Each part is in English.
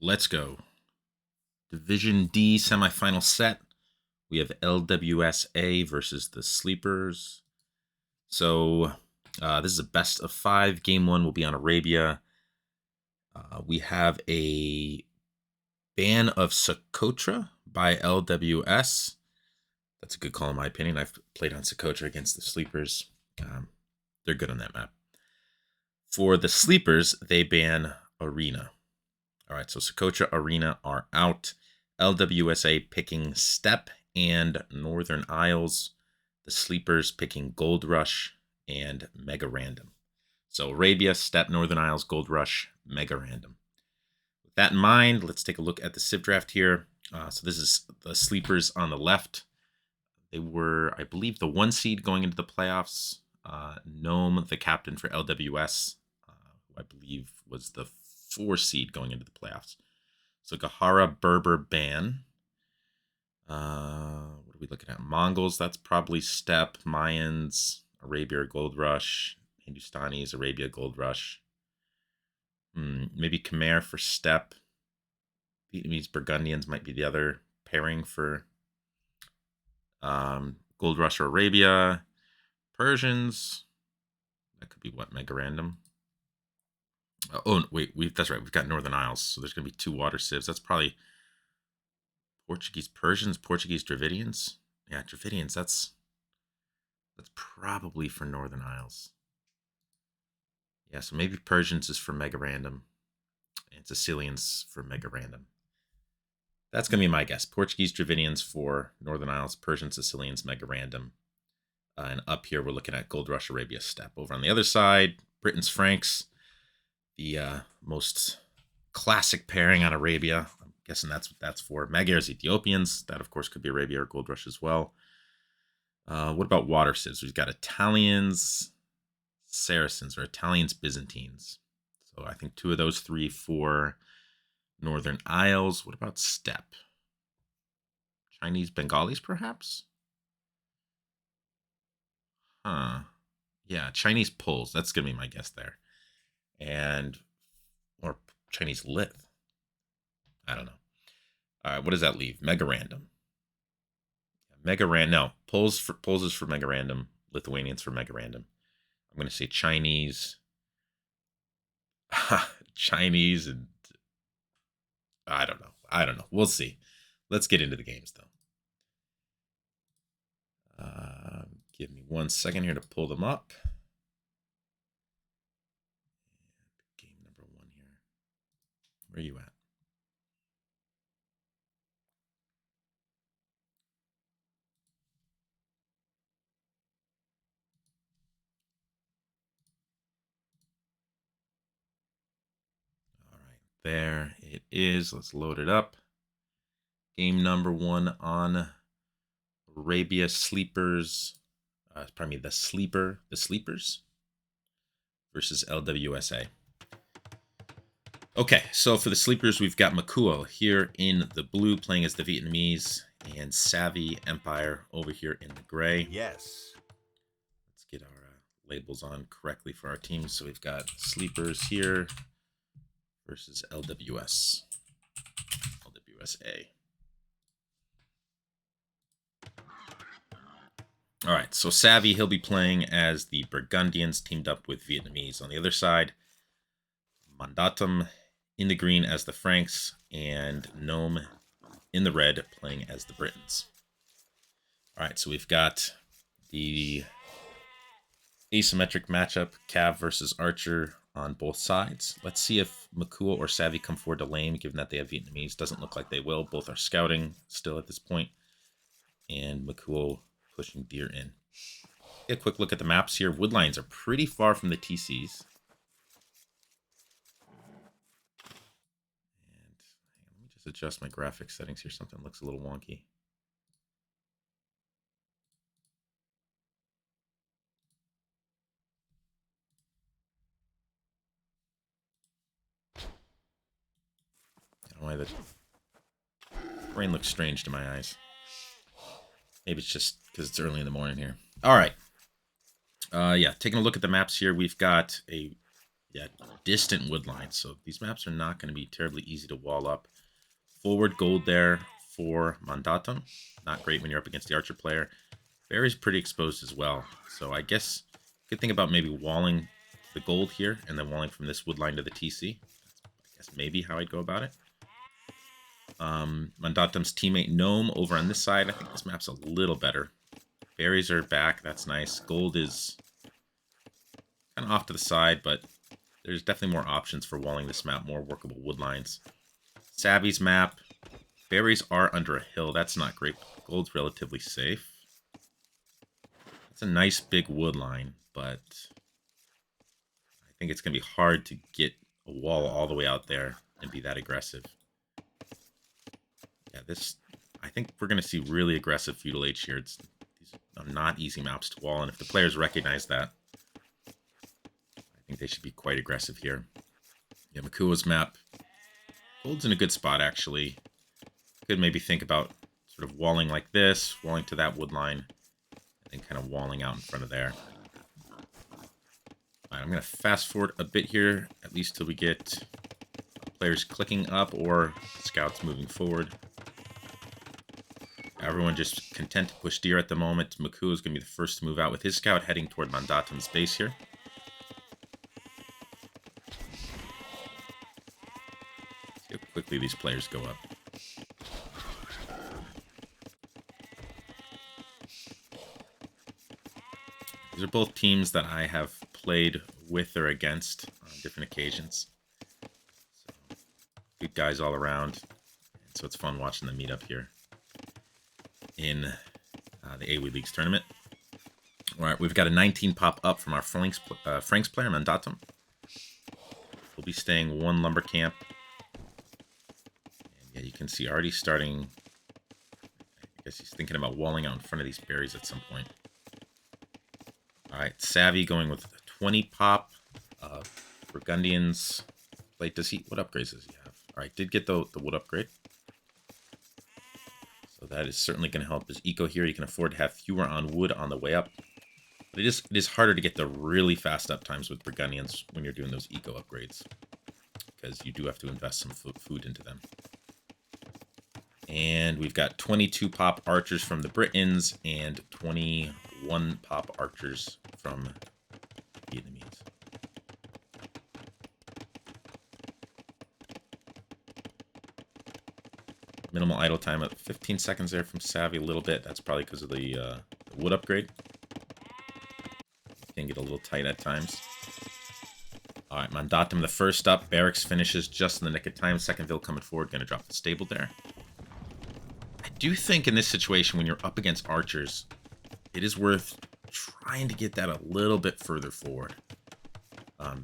Let's go. Division D semifinal set. We have LWSA versus the Sleepers. So this is a best of 5. Game 1 will be on Arabia. We have a ban of Socotra by LWS. That's a good call in my opinion. I've played on Socotra against the Sleepers. They're good on that map. For the Sleepers, they ban Arena. All right, so Socotra, Arena are out. LWSA picking Steppe and Northern Isles. The Sleepers picking Gold Rush and Mega Random. So Arabia, Steppe, Northern Isles, Gold Rush, Mega Random. With that in mind, let's take a look at the Civ Draft here. So this is the Sleepers on the left. They were, I believe, the 1 seed going into the playoffs. Gnome, the captain for LWS, who I believe was the 4 seed going into the playoffs. So Gahara, Berber, Ban. What are we looking at? Mongols, that's probably Steppe. Mayans, Arabia, Gold Rush. Hindustanis, Arabia, Gold Rush. Maybe Khmer for Steppe. Vietnamese, Burgundians might be the other pairing for Gold Rush or Arabia. Persians, that could be what, Mega Random? Oh, wait, that's right. We've got Northern Isles, so there's going to be 2 water civs. That's probably Portuguese Persians, Portuguese Dravidians. Yeah, Dravidians, that's probably for Northern Isles. Yeah, so maybe Persians is for Mega Random, and Sicilians for Mega Random. That's going to be my guess. Portuguese Dravidians for Northern Isles, Persians, Sicilians, Mega Random. And up here, we're looking at Gold Rush, Arabia, Steppe. Over on the other side, Britain's Franks, the most classic pairing on Arabia. I'm guessing that's what that's for. Magyars, Ethiopians. That, of course, could be Arabia or Gold Rush as well. What about water civs? We've got Italians, Saracens, or Italians, Byzantines. So I think 2 of those 3 for Northern Isles. What about Steppe? Chinese, Bengalis, perhaps? Huh. Yeah, Chinese Poles. That's going to be my guess there. Or Chinese Lith. I don't know. All right, what does that leave? Mega Random. No, Poles is for Mega Random. Lithuanians for Mega Random. I'm going to say Chinese. Chinese and I don't know. We'll see. Let's get into the games though. Give me 1 second here to pull them up. Game number 1 here. Where are you at? All right, there it is. Let's load it up. Game number 1 on Arabia Sleepers. The Sleepers versus LWSA. Okay, so for the Sleepers, we've got Makuo here in the blue playing as the Vietnamese, and Savvy Empire over here in the gray. Yes. Let's get our labels on correctly for our teams. So we've got Sleepers here versus LWSA. All right, so Savvy, he'll be playing as the Burgundians teamed up with Vietnamese. On the other side, Mandatum in the green as the Franks, and Gnome in the red playing as the Britons. All right, so we've got the asymmetric matchup, Cav versus Archer on both sides. Let's see if Makuo or Savvy come forward to lane, given that they have Vietnamese. Doesn't look like they will. Both are scouting still at this point. And Makuo pushing deer in. Get a quick look at the maps here. Woodlines are pretty far from the TCs. And let me just adjust my graphics settings here. Something looks a little wonky. I don't know why the rain looks strange to my eyes. Maybe it's just because it's early in the morning here. All right. Yeah, taking a look at the maps here, we've got a yeah, distant wood lines. So these maps are not going to be terribly easy to wall up. Forward gold there for Mandatum. Not great when you're up against the archer player. Barry's pretty exposed as well. So I guess good thing about maybe walling the gold here and then walling from this wood line to the TC. I guess maybe how I'd go about it. Mandatum's teammate Gnome over on this side. I think this map's a little better. Berries are back. That's nice. Gold is kind of off to the side, but there's definitely more options for walling this map. More workable wood lines. Savvy's map. Berries are under a hill. That's not great. Gold's relatively safe. It's a nice big wood line, but I think it's going to be hard to get a wall all the way out there and be that aggressive. Yeah, I think we're going to see really aggressive feudal age here. These are not easy maps to wall, and if the players recognize that, I think they should be quite aggressive here. Yeah, Makua's map. Gold's in a good spot, actually. Could maybe think about sort of walling like this, walling to that wood line, and then kind of walling out in front of there. All right, I'm going to fast forward a bit here, at least till we get players clicking up or scouts moving forward. Everyone just content to push deer at the moment. Makua is going to be the first to move out with his scout heading toward Mandatum's base here. See how quickly these players go up. These are both teams that I have played with or against on different occasions. So, good guys all around. And so it's fun watching them meet up here in the AOE Leagues tournament. All right, we've got a 19 pop up from our Franks player, Mandatum. We'll be staying one lumber camp. And yeah, you can see already starting. I guess he's thinking about walling out in front of these berries at some point. All right, Savvy going with 20 pop. Burgundians. Like, what upgrades does he have? All right, did get the wood upgrade. So that is certainly going to help his eco here. You can afford to have fewer on wood on the way up. But it is harder to get the really fast up times with Burgundians when you're doing those eco upgrades, because you do have to invest some food into them. And we've got 22 pop archers from the Britons and 21 pop archers from Vietnamese. Minimal idle time at 15 seconds there from Savvy, a little bit. That's probably because of the wood upgrade. Can get a little tight at times. All right, Mandatum the first up. Barracks finishes just in the nick of time. Secondville coming forward, going to drop the stable there. I do think in this situation, when you're up against archers, it is worth trying to get that a little bit further forward.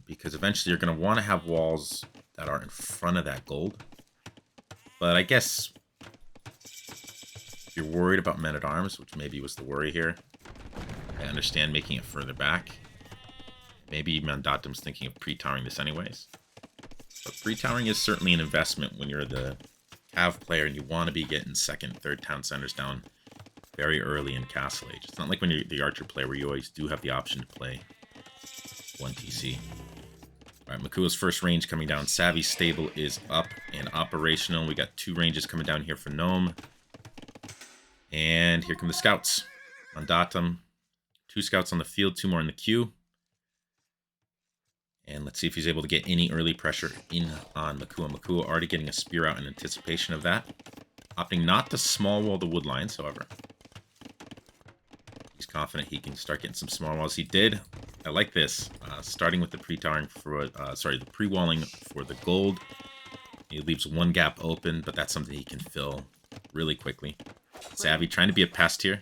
Because eventually you're going to want to have walls that are in front of that gold. But I guess if you're worried about men-at-arms, which maybe was the worry here, I understand making it further back. Maybe Mandatum's thinking of pre-towering this anyways. But pre-towering is certainly an investment when you're the Cav player and you want to be getting second, third town centers down very early in Castle Age. It's not like when you're the Archer player where you always do have the option to play 1 TC. Alright, Makua's first range coming down. Savvy's stable is up and operational. We got 2 ranges coming down here for Gnome. And here come the scouts. Mandatum. 2 scouts on the field, 2 more in the queue. And let's see if he's able to get any early pressure in on Makua. Makua already getting a spear out in anticipation of that. Opting not to small wall the wood lines, however. He's confident he can start getting some small walls. He did. I like this. Starting with the pre-towering for, the pre-walling for the gold. He leaves 1 gap open, but that's something he can fill really quickly. Savvy trying to be a pest here.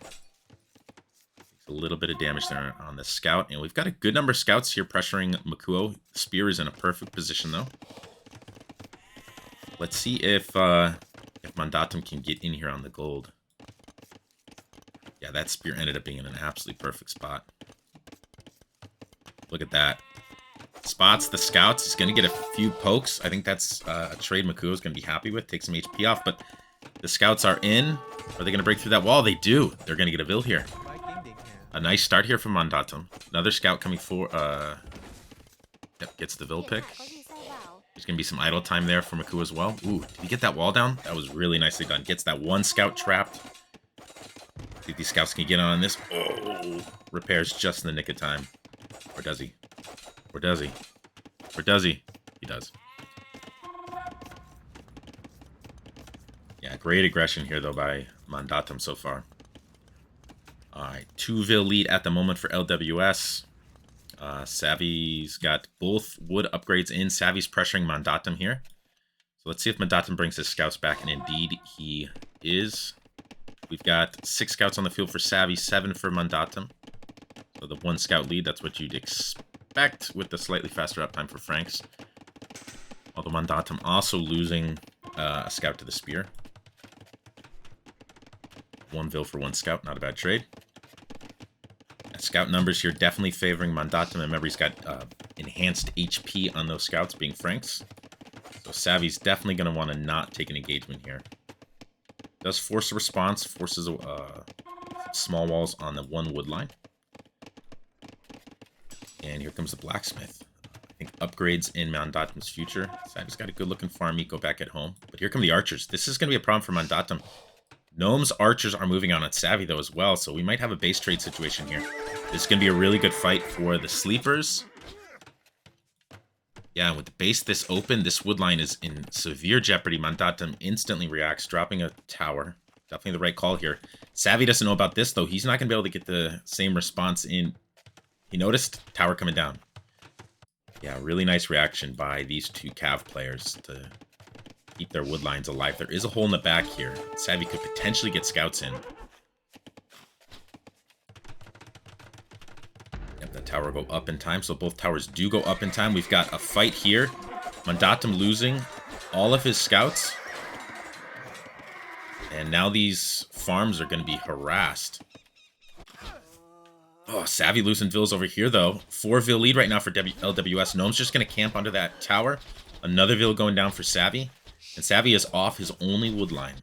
A little bit of damage there on the scout, and we've got a good number of scouts here pressuring Makua. Spear is in a perfect position though. Let's see if Mandatum can get in here on the gold. Yeah, that spear ended up being in an absolutely perfect spot. Look at that. Spots the scouts. He's going to get a few pokes. I think that's a trade Makua is going to be happy with. Take some HP off, but the scouts are in. Are they going to break through that wall? They do. They're going to get a Vil here. A nice start here from Mandatum. Another scout coming for Yep, gets the Vil pick. There's going to be some idle time there for Maku as well. Ooh, did he get that wall down? That was really nicely done. Gets that one scout trapped. See if these scouts can get on this. Oh, repairs just in the nick of time. Or does he? Or does he? Or does he? He does. Yeah, great aggression here, though, by Mandatum so far. Alright, 2 Vil lead at the moment for LWS. Savvy's got both wood upgrades in. Savvy's pressuring Mandatum here. So let's see if Mandatum brings his scouts back, and indeed he is. We've got 6 scouts on the field for Savvy, 7 for Mandatum. So the 1 scout lead, that's what you'd expect with the slightly faster uptime for Franks. Although Mandatum also losing a scout to the spear. 1 Vil for 1 scout, not a bad trade. Scout numbers here definitely favoring Mandatum. And remember, he's got enhanced HP on those scouts being Franks. So Savvy's definitely going to want to not take an engagement here. Does force a response, forces small walls on the 1 wood line. And here comes the blacksmith. I think upgrades in Mandatum's future. Savvy's got a good looking farm eco back at home. But here come the archers. This is going to be a problem for Mandatum. Gnome's archers are moving on at Savvy, though, as well, so we might have a base trade situation here. This is going to be a really good fight for the sleepers. Yeah, with the base this open, this wood line is in severe jeopardy. Mandatum instantly reacts, dropping a tower. Definitely the right call here. Savvy doesn't know about this, though. He's not going to be able to get the same response in. He noticed tower coming down. Yeah, really nice reaction by these 2 Cav players to keep their wood lines alive. There is a hole in the back here. Savvy could potentially get scouts in. Yep, that tower will go up in time. So both towers do go up in time. We've got a fight here. Mandatum losing all of his scouts. And now these farms are going to be harassed. Oh, Savvy losing Vils over here, though. 4 Vil lead right now for LWS. Gnome's just going to camp under that tower. Another Vil going down for Savvy. And Savvy is off his only wood line.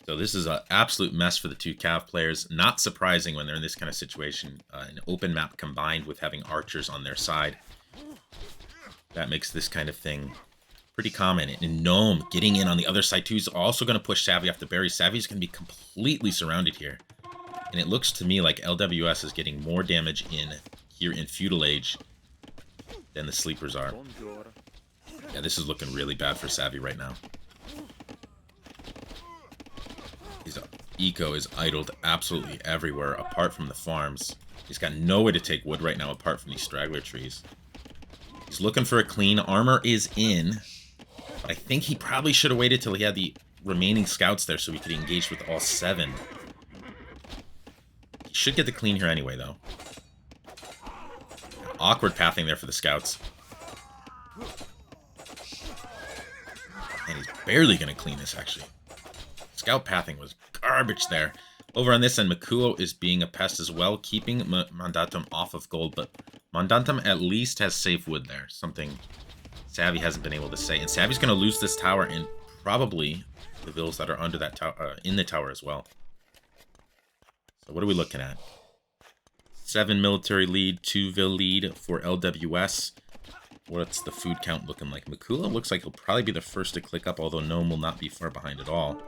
So this is an absolute mess for the 2 Cav players. Not surprising when they're in this kind of situation. An open map combined with having archers on their side. That makes this kind of thing pretty common. And Gnome getting in on the other side too is also going to push Savvy off the berry. Savvy's going to be completely surrounded here. And it looks to me like LWS is getting more damage in here in Feudal Age than the sleepers are. Yeah, this is looking really bad for Savvy right now. His eco is idled absolutely everywhere apart from the farms. He's got nowhere to take wood right now apart from these straggler trees. He's looking for a clean. Armor is in. But I think he probably should have waited till he had the remaining scouts there so he could engage with all 7. He should get the clean here anyway, though. Awkward pathing there for the scouts. And he's barely going to clean this, actually. Scout pathing was garbage there. Over on this end, Makuo is being a pest as well, keeping Mandatum off of gold. But Mandatum at least has safe wood there. Something Savvy hasn't been able to say. And Savvy's going to lose this tower and probably the Vils that are under that tower, in the tower as well. So what are we looking at? 7 military lead, 2 Vil lead for LWS. What's the food count looking like? Makula looks like he'll probably be the first to click up, although Gnome will not be far behind at all.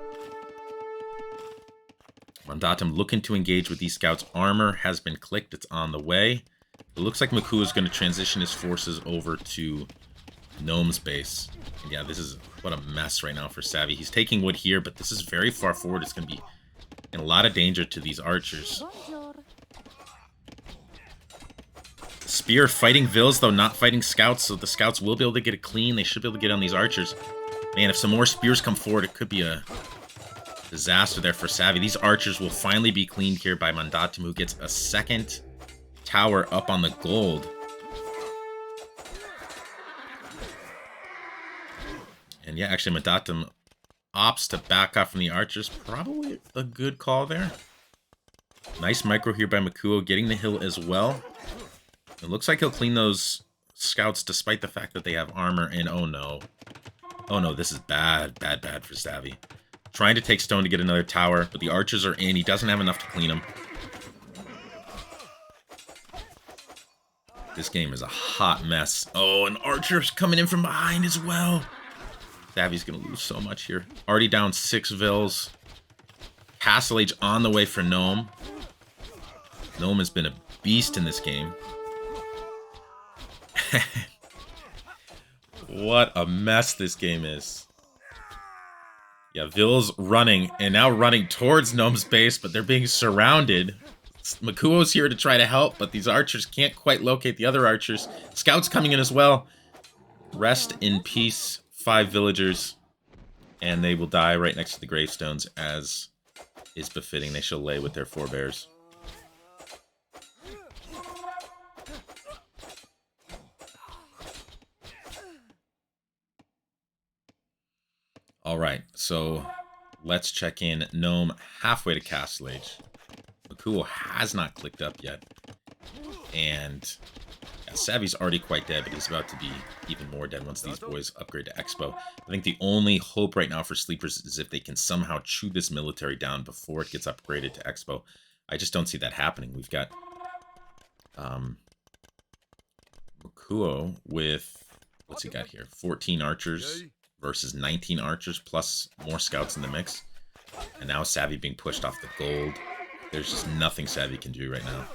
Mandatum looking to engage with these scouts. Armor has been clicked. It's on the way. It looks like Makula is going to transition his forces over to Gnome's base. And yeah, this is what a mess right now for Savvy. He's taking wood here, but this is very far forward. It's going to be in a lot of danger to these archers. Spear fighting Vils, though, not fighting scouts, so the scouts will be able to get it clean. They should be able to get on these archers. Man, if some more spears come forward, it could be a disaster there for Savvy. These archers will finally be cleaned here by Mandatum, who gets a second tower up on the gold. And yeah, actually, Mandatum opts to back off from the archers. Probably a good call there. Nice micro here by Makuo, getting the hill as well. It looks like he'll clean those scouts despite the fact that they have armor. And oh no. Oh no, this is bad, bad, bad for Savvy. Trying to take stone to get another tower, but the archers are in. He doesn't have enough to clean them. This game is a hot mess. Oh, and Archer's coming in from behind as well. Savvy's going to lose so much here. Already down 6 Vils. Castle Age on the way for Gnome. Gnome has been a beast in this game. What a mess this game is. Yeah, Vils running, and now running towards Gnome's base, but they're being surrounded. Makuo's here to try to help, but these archers can't quite locate the other archers. Scouts coming in as well. Rest in peace, 5 villagers. And they will die right next to the gravestones, as is befitting. They shall lay with their forebears. Alright, so let's check in. Gnome halfway to Castle Age. Makuo has not clicked up yet. And yeah, Savvy's already quite dead, but he's about to be even more dead once these boys upgrade to Expo. I think the only hope right now for Sleepers is if they can somehow chew this military down before it gets upgraded to Expo. I just don't see that happening. We've got Makuo with, what's he got here? 14 archers versus 19 archers, plus more scouts in the mix. And now Savvy being pushed off the gold. There's just nothing Savvy can do right now.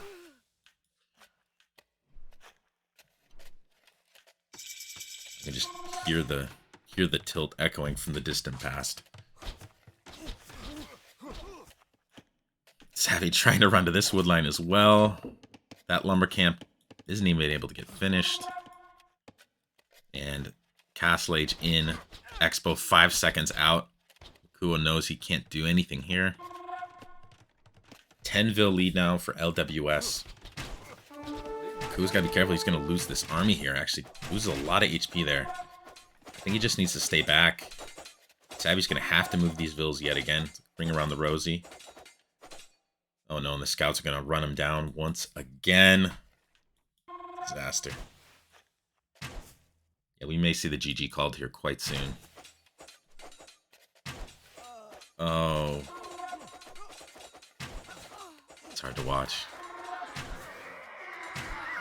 I can just hear the tilt echoing from the distant past. Savvy trying to run to this wood line as well. That lumber camp isn't even able to get finished. And Castle Age in. Expo 5 seconds out. Makuo knows he can't do anything here. 10-ville lead now for LWS. Makuo's got to be careful. He's going to lose this army here, actually. Loses a lot of HP there. I think he just needs to stay back. Savvy's going to have to move these vills yet again. Bring around the Rosie. Oh no, and the scouts are going to run him down once again. Disaster. Yeah, we may see the GG called here quite soon. Oh. It's hard to watch.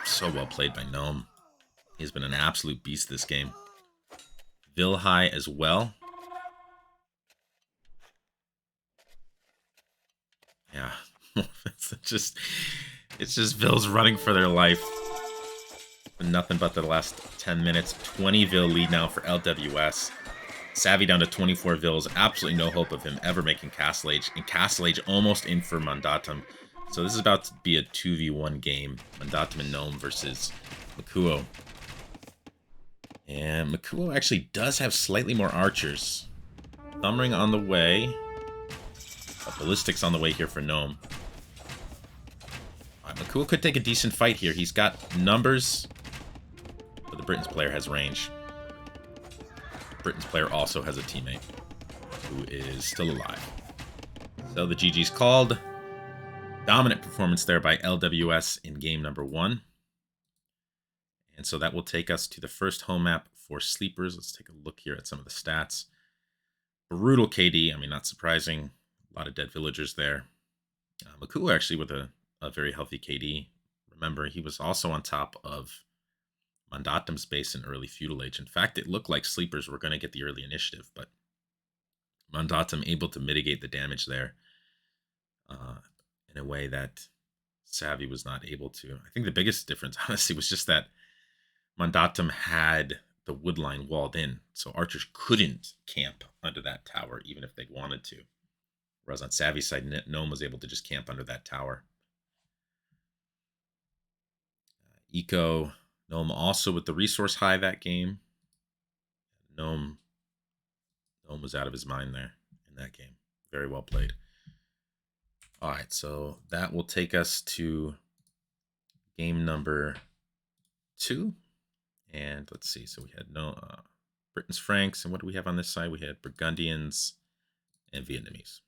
So well played by Gnome. He's been an absolute beast this game. Vil high as well. Yeah. it's just Vils running for their life. Nothing but the last 10 minutes. 20 Vil lead now for LWS. Savvy down to 24 Vils. Absolutely no hope of him ever making Castle Age. And Castle Age almost in for Mandatum. So this is about to be a 2v1 game. Mandatum and Gnome versus Makuo. And Makuo actually does have slightly more archers. Thumbring on the way. Ballistics on the way here for Gnome. Alright, Makuo could take a decent fight here. He's got numbers, but the Britain's player has range. Britain's player also has a teammate who is still alive. So the GG's called. Dominant performance there by LWS in game number 1. And so that will take us to the first home map for Sleepers. Let's take a look here at some of the stats. Brutal KD, I mean, not surprising. A lot of dead villagers there. Makuo actually with a very healthy KD. Remember, he was also on top of Mandatum's base in early Feudal Age. In fact, it looked like Sleepers were going to get the early initiative, but Mandatum able to mitigate the damage there in a way that Savvy was not able to. I think the biggest difference, honestly, was just that Mandatum had the wood line walled in, so archers couldn't camp under that tower, even if they wanted to. Whereas on Savvy's side, Gnome was able to just camp under that tower. Eco, Gnome also with the resource high that game. Gnome was out of his mind there in that game. Very well played. All right, so that will take us to game number 2. And let's see, so we had Britain's Franks, and what do we have on this side? We had Burgundians and Vietnamese.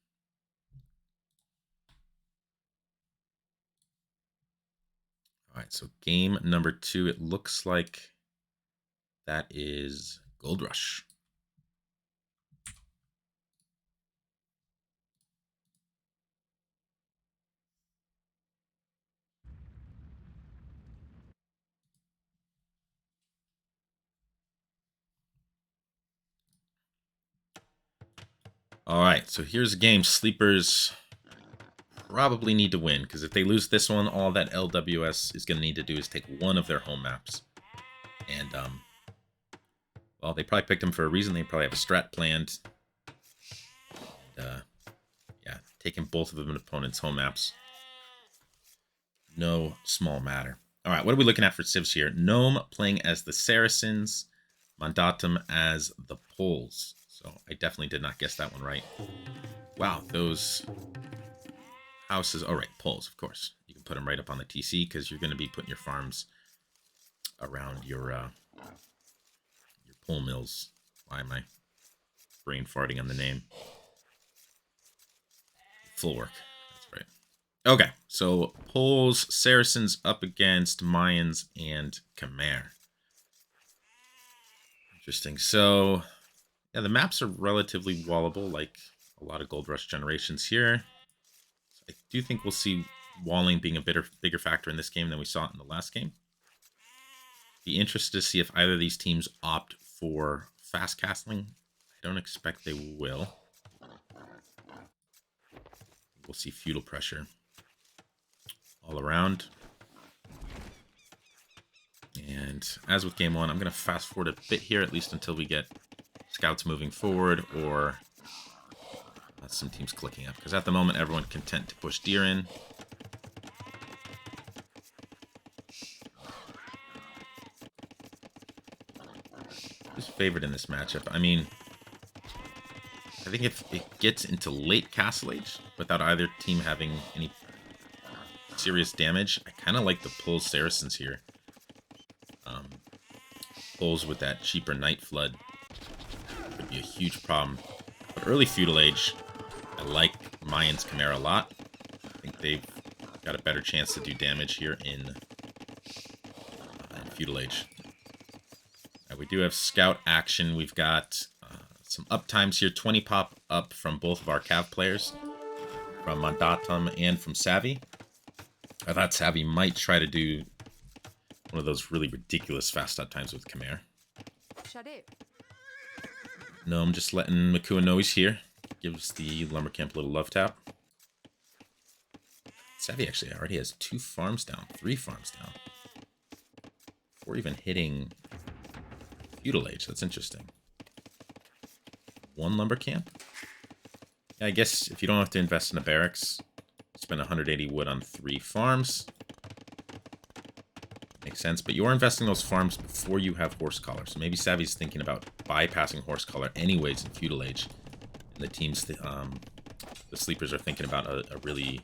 All right, so game number 2, it looks like that is Gold Rush. All right, so here's a game Sleepers probably need to win, because if they lose this one, all that LWS is going to need to do is take one of their home maps. And, well, they probably picked them for a reason. They probably have a strat planned. And, yeah, taking both of them opponents' home maps. No small matter. All right, what are we looking at for civs here? Gnome playing as the Saracens, Mandatum as the Poles. So I definitely did not guess that one right. Wow, those houses. All right, Poles, of course. You can put them right up on the TC because you're going to be putting your farms around your pole mills. Why am I brain farting on the name? Full work. That's right. Okay, so Poles, Saracens up against Mayans and Khmer. Interesting. So, yeah, the maps are relatively wallable, like a lot of Gold Rush generations here. So I do think we'll see walling being a bigger factor in this game than we saw it in the last game. Be interested to see if either of these teams opt for fast castling. I don't expect they will. We'll see feudal pressure all around. And as with game one, I'm going to fast forward a bit here, at least until we get scouts moving forward or some teams clicking up. Because at the moment, everyone's content to push deer in. Who's favored in this matchup? I mean, I think if it gets into late Castle Age, without either team having any serious damage, I kind of like the Poles Saracens here. Poles with that cheaper Night Flood would be a huge problem. But early Feudal Age, I like Mayans Khmer a lot. I think they've got a better chance to do damage here in Feudal Age. We do have scout action. We've got some uptimes here. 20 pop up from both of our Cav players, from Mandatum and from Savvy. I thought Savvy might try to do one of those really ridiculous fast uptimes with Khmer. No, I'm just letting Makua know he's here. Gives the lumber camp a little love tap. Savvy actually already has 2 farms down, 3 farms down, before even hitting Feudal Age. That's interesting. 1 lumber camp? Yeah, I guess if you don't have to invest in a barracks, spend 180 wood on 3 farms. Makes sense, but you are investing those farms before you have Horse Collar. So maybe Savvy's thinking about bypassing Horse Collar anyways in Feudal Age. And the teams, the Sleepers are thinking about a really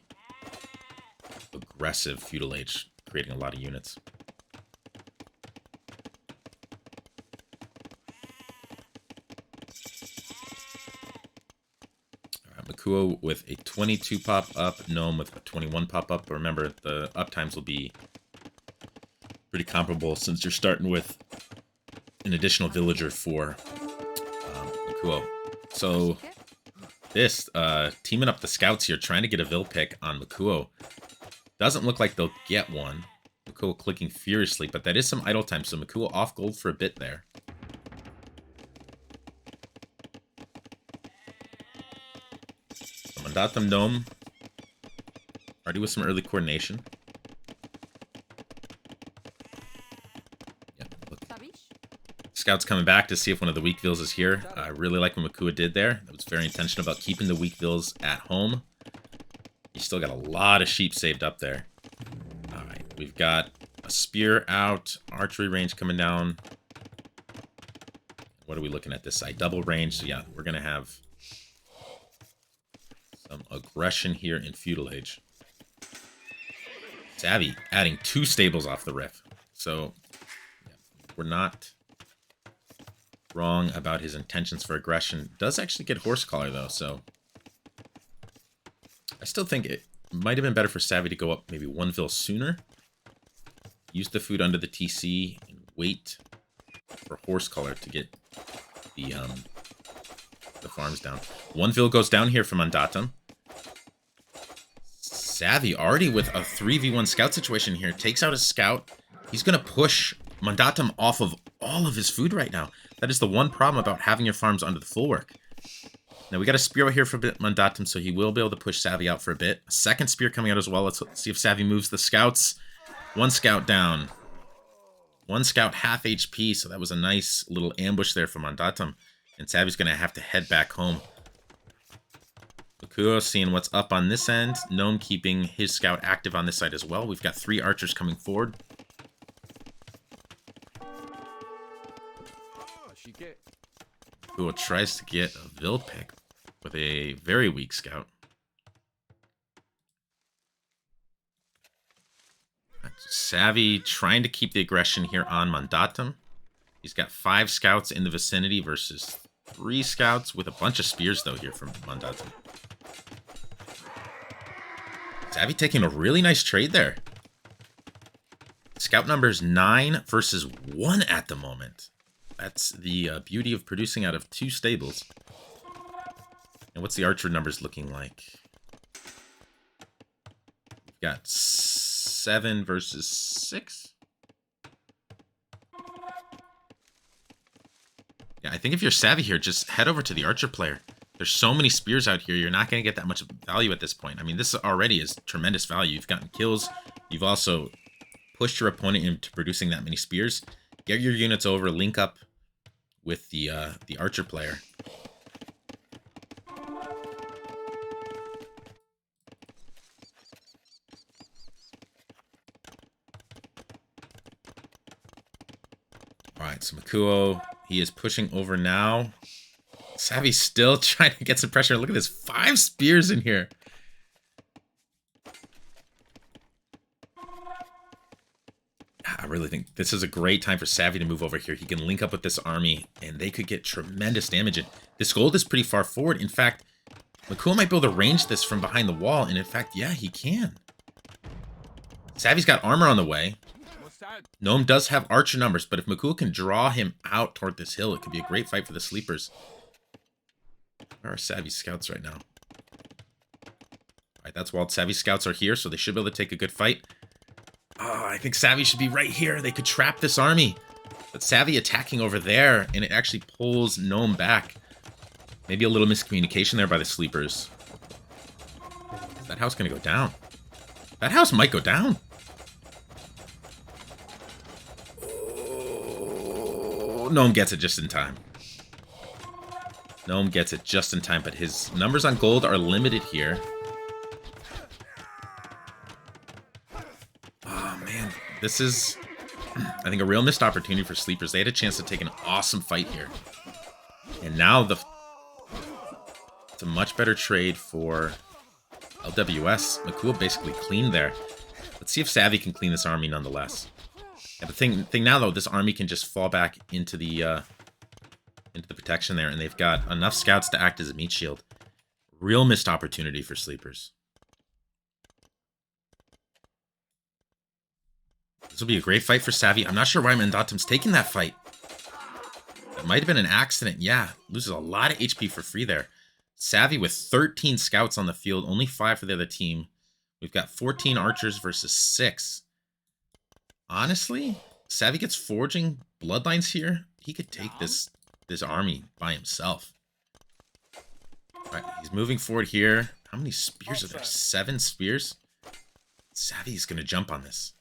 aggressive Feudal Age, creating a lot of units. Makua with a 22 pop up, Gnome with a 21 pop up. But remember, the uptimes will be pretty comparable since you're starting with an additional villager for Makua. So this, teaming up the scouts here, trying to get a Vil pick on Makua. Doesn't look like they'll get one. Makua clicking furiously, but that is some idle time, so Makua off gold for a bit there. Mandatum Gnome already with some early coordination. Yeah, look. Scouts coming back to see if one of the weak vills is here. I really like what Makua did there. That was very intentional about keeping the weak vills at home. You still got a lot of sheep saved up there. All right, we've got a spear out, archery range coming down. What are we looking at this side? Double range. So yeah, we're gonna have some aggression here in Feudal Age. Savvy adding 2 stables off the riff. So yeah, we're not wrong about his intentions for aggression. Does actually get Horse Collar though, so I still think it might have been better for Savvy to go up maybe 1 vil sooner. Use the food under the TC and wait for Horse Collar to get the farms down. 1 vil goes down here from Mandatum. Savvy already with a 3v1 scout situation here. Takes out a scout. He's going to push Mandatum off of all of his food right now. That is the one problem about having your farms under the full work. Now we got a spear out here for a bit, Mandatum, so he will be able to push Savvy out for a bit. A second spear coming out as well. Let's see if Savvy moves the scouts. One scout down. One scout half HP, so that was a nice little ambush there for Mandatum. And Savvy's going to have to head back home. Makuo seeing what's up on this end. Gnome keeping his scout active on this side as well. We've got 3 archers coming forward. Makuo tries to get a Vild pick with a very weak scout. Savvy trying to keep the aggression here on Mandatum. He's got 5 scouts in the vicinity versus 3 scouts with a bunch of spears, though, here from Mandatum. Savvy taking a really nice trade there. Scout numbers 9 versus 1 at the moment. That's the beauty of producing out of 2 stables. And what's the archer numbers looking like? We've got 7 versus 6. Yeah, I think if you're Savvy here, just head over to the archer player. There's so many spears out here, you're not going to get that much value at this point. I mean, this already is tremendous value. You've gotten kills. You've also pushed your opponent into producing that many spears. Get your units over, link up with the archer player. All right, so Makuo, he is pushing over now. Savvy's still trying to get some pressure. Look at this, 5 spears in here. I really think this is a great time for Savvy to move over here. He can link up with this army, and they could get tremendous damage in. This gold is pretty far forward. In fact, Makuo might be able to range this from behind the wall, and in fact, yeah, he can. Savvy's got armor on the way. Gnome does have archer numbers, but if Makuo can draw him out toward this hill, it could be a great fight for the sleepers. Where are Savvy's scouts right now? Alright, that's wild. Savvy's scouts are here, so they should be able to take a good fight. Oh, I think Savvy should be right here. They could trap this army. But Savvy attacking over there, and it actually pulls Gnome back. Maybe a little miscommunication there by the sleepers. Is that house going to go down? That house might go down. Oh, Gnome gets it just in time. Gnome gets it just in time, but his numbers on gold are limited here. Oh, man. This is, I think, a real missed opportunity for sleepers. They had a chance to take an awesome fight here. And now it's a much better trade for LWS. Makuo basically cleaned there. Let's see if Savvy can clean this army nonetheless. Yeah, the thing now, though, this army can just fall back into the protection there, and they've got enough scouts to act as a meat shield. Real missed opportunity for sleepers. This will be a great fight for Savvy. I'm not sure why Mandatum's taking that fight. It might have been an accident. Yeah, loses a lot of HP for free there. Savvy with 13 scouts on the field, only 5 for the other team. We've got 14 archers versus 6. Honestly, Savvy gets forging bloodlines here. He could take this army by himself. All right, he's moving forward here. How many spears are there? 7 spears? Savvy's going to jump on this.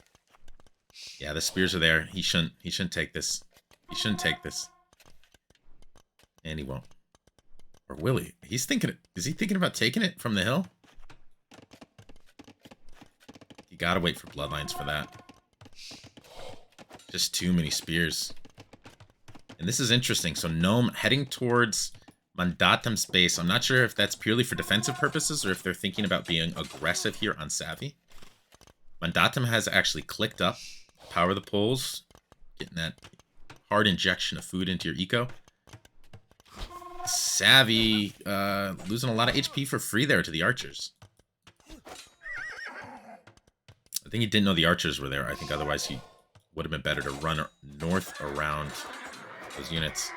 Yeah, the spears are there. He shouldn't take this. He shouldn't take this. And he won't. Or will he? He's thinking, is he thinking about taking it from the hill? You gotta wait for bloodlines for that. Just too many spears. And this is interesting. So Gnome heading towards Mandatum's base. I'm not sure if that's purely for defensive purposes or if they're thinking about being aggressive here on Savvy. Mandatum has actually clicked up. Power the pulls. Getting that hard injection of food into your eco. Savvy losing a lot of HP for free there to the archers. I think he didn't know the archers were there. I think otherwise he would have been better to run north around those units.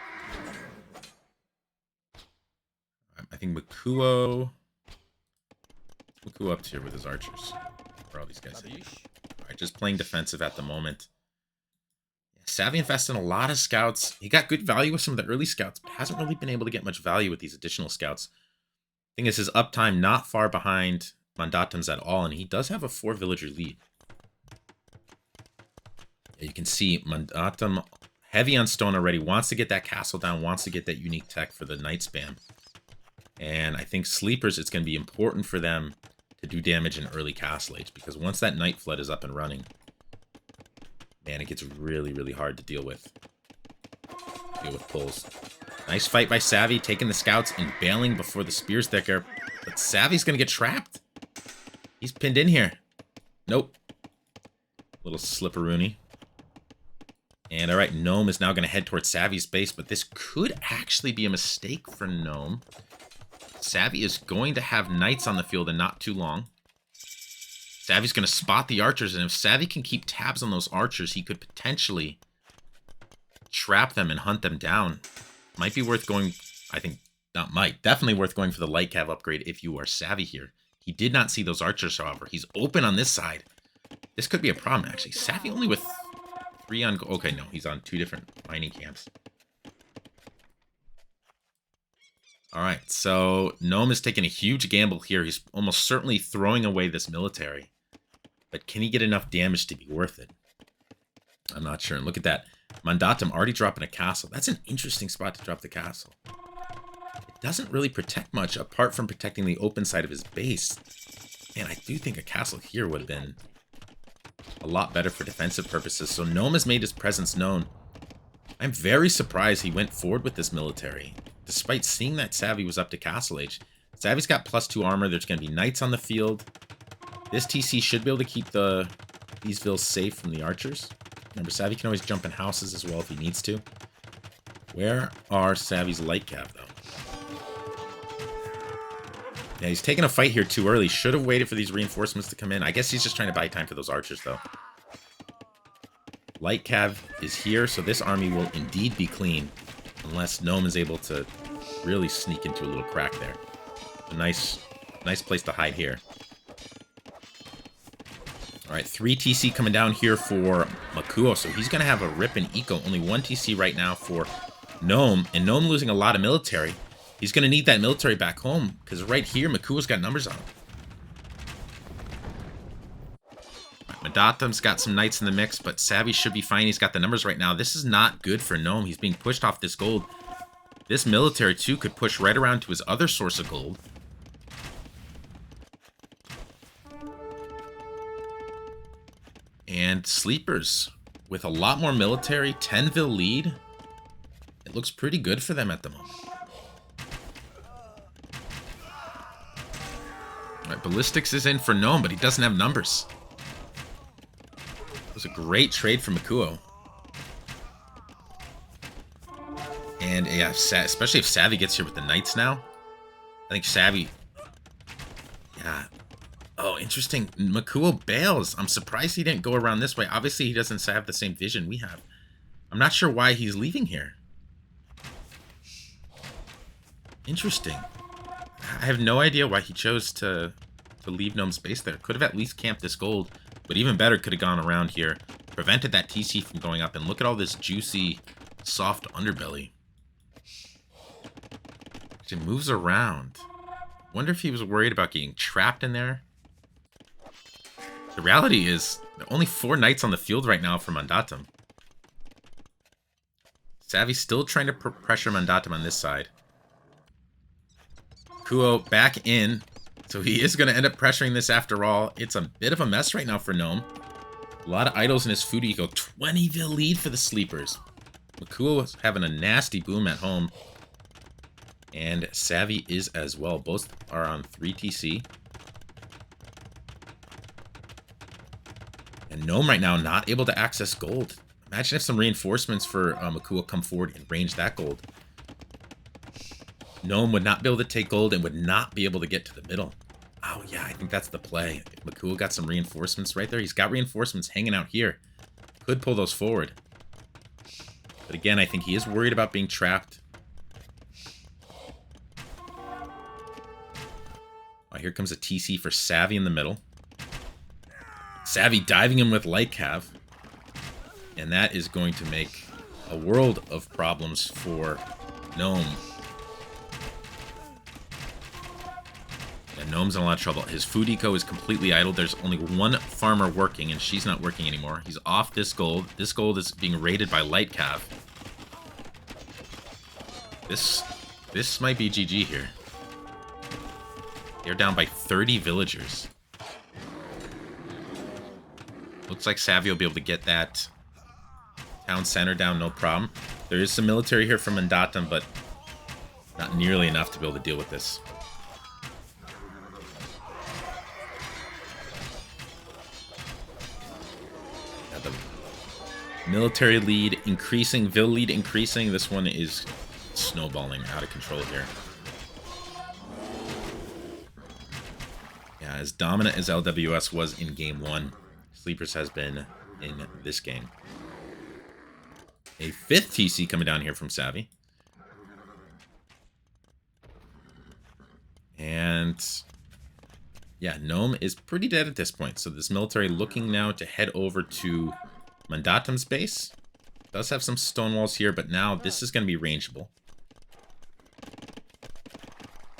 I think Makuo up here with his archers. Where are all these guys at? Alright, just playing defensive at the moment. Savvy invested in a lot of scouts. He got good value with some of the early scouts, but hasn't really been able to get much value with these additional scouts. Thing is, his uptime not far behind Mandatum's at all, and he does have a 4-villager lead. You can see Mandatum heavy on stone already, wants to get that castle down, wants to get that unique tech for the night spam. And I think sleepers, it's going to be important for them to do damage in early castle age, because once that night flood is up and running, man, it gets really, really hard to deal with. Pulls. Nice fight by Savvy, taking the scouts and bailing before the spears thicker. But Savvy's going to get trapped. He's pinned in here. Nope. Little slipperoony. And all right, Gnome is now going to head towards Savvy's base, but this could actually be a mistake for Gnome. Savvy is going to have knights on the field in not too long. Savvy's going to spot the archers, and if Savvy can keep tabs on those archers, he could potentially trap them and hunt them down. Might be worth going, I think, not might, definitely worth going for the light cav upgrade if you are Savvy here. He did not see those archers, however. He's open on this side. This could be a problem, actually. Savvy only with 3 on... Okay, no, he's on 2 different mining camps. Alright, so Gnome is taking a huge gamble here. He's almost certainly throwing away this military. But can he get enough damage to be worth it? I'm not sure. And look at that. Mandatum already dropping a castle. That's an interesting spot to drop the castle. It doesn't really protect much apart from protecting the open side of his base. And I do think a castle here would have been a lot better for defensive purposes. So Gnome has made his presence known. I'm very surprised he went forward with this military, despite seeing that Savvy was up to castle age. Savvy's got +2 armor. There's going to be knights on the field. This TC should be able to keep these villas safe from the archers. Remember, Savvy can always jump in houses as well if he needs to. Where are Savvy's light cav, though? Yeah, he's taking a fight here too early. Should have waited for these reinforcements to come in. I guess he's just trying to buy time for those archers, though. Light cav is here, so this army will indeed be clean. Unless Gnome is able to really sneak into a little crack there. A nice place to hide here. Alright, 3 TC coming down here for Makuo, so he's going to have a rip in eco. Only 1 TC right now for Gnome, and Gnome losing a lot of military. He's going to need that military back home, because right here, Makuo's got numbers on him. Mandatum's got some knights in the mix, but Savvy should be fine. He's got the numbers right now. This is not good for Gnome. He's being pushed off this gold. This military, too, could push right around to his other source of gold. And Sleepers, with a lot more military, 10-vil lead. It looks pretty good for them at the moment. Alright, Ballistics is in for Gnome, but he doesn't have numbers. It was a great trade for Makuo. And yeah, especially if Savvy gets here with the Knights now. I think Savvy... Yeah. Oh, interesting. Makuo bails. I'm surprised he didn't go around this way. Obviously, he doesn't have the same vision we have. I'm not sure why he's leaving here. Interesting. I have no idea why he chose to leave Gnome's base there. Could have at least camped this gold, but even better, could have gone around here, prevented that TC from going up, and look at all this juicy, soft underbelly. It moves around. Wonder if he was worried about getting trapped in there. The reality is, there are only 4 knights on the field right now for Mandatum. Savvy's still trying to pressure Mandatum on this side. Kuo back in, so he is going to end up pressuring this after all. It's a bit of a mess right now for Gnome. A lot of idols in his food eco. 20-vil lead for the Sleepers. Makuo is having a nasty boom at home. And Savvy is as well. Both are on 3 TC. And Gnome right now not able to access gold. Imagine if some reinforcements for Makuo come forward and range that gold. Gnome would not be able to take gold and would not be able to get to the middle. Oh yeah, I think that's the play. If Makuo got some reinforcements right there. He's got reinforcements hanging out here. Could pull those forward. But again, I think he is worried about being trapped. Oh, here comes a TC for Savvy in the middle. Savvy diving him with light cav. And that is going to make a world of problems for Gnome. Yeah, Gnome's in a lot of trouble. His food eco is completely idle. There's only one farmer working, and she's not working anymore. He's off this gold. This gold is being raided by Light Cav. This might be GG here. They're down by 30 villagers. Looks like Savvy will be able to get that town center down, no problem. There is some military here from Mandatum, but not nearly enough to be able to deal with this. Yeah, the military lead increasing, Vill lead increasing. This one is snowballing out of control here. Yeah, as dominant as LWS was in game 1, Sleepers has been in this game. A 5th TC coming down here from Savvy. And yeah, Gnome is pretty dead at this point. So this military looking now to head over to Mandatum's base. Does have some stone walls here, but now this is going to be rangeable.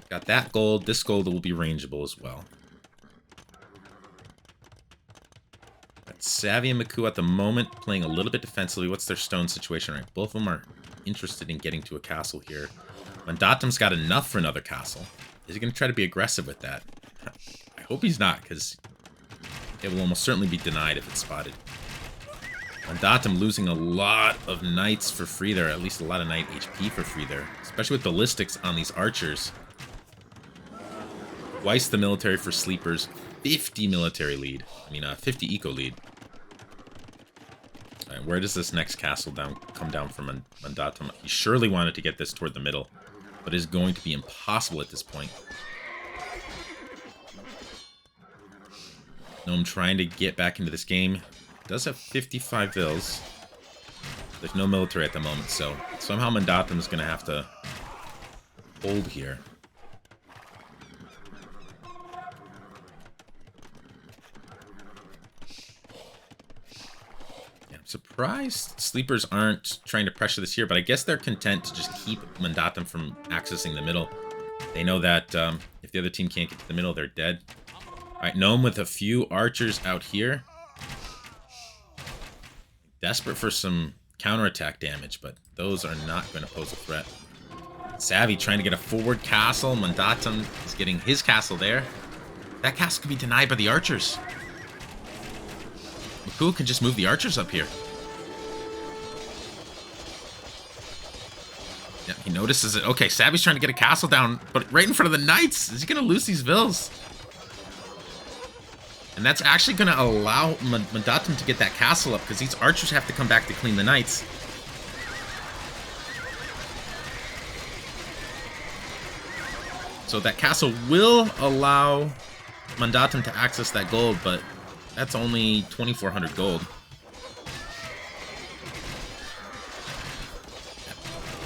Got that gold. This gold will be rangeable as well. Got Savvy and Maku at the moment playing a little bit defensively. What's their stone situation, right? Both of them are interested in getting to a castle here. Mandatum's got enough for another castle. Is he going to try to be aggressive with that? I hope he's not, because it will almost certainly be denied if it's spotted. Mandatum losing a lot of knights for free there, at least a lot of knight HP for free there, especially with ballistics on these archers. Twice the military for Sleepers, 50 military lead. I mean, 50 eco lead. All right, where does this next castle come down from Mandatum? He surely wanted to get this toward the middle, but is going to be impossible at this point. Gnome trying to get back into this game. Does have 55 vills. There's no military at the moment, so somehow Mandatum is going to have to hold here. Yeah, I'm surprised Sleepers aren't trying to pressure this here, but I guess they're content to just keep Mandatum from accessing the middle. They know that if the other team can't get to the middle, they're dead. All right, Gnome with a few archers out here. Desperate for some counterattack damage, but those are not going to pose a threat. Savvy trying to get a forward castle. Mandatum is getting his castle there. That castle could be denied by the archers. Maku can just move the archers up here. Yeah, he notices it. Okay, Savvy's trying to get a castle down, but right in front of the knights. Is he going to lose these vills? And that's actually going to allow Mandatum to get that castle up, because these archers have to come back to clean the knights. So that castle will allow Mandatum to access that gold, but that's only 2,400 gold.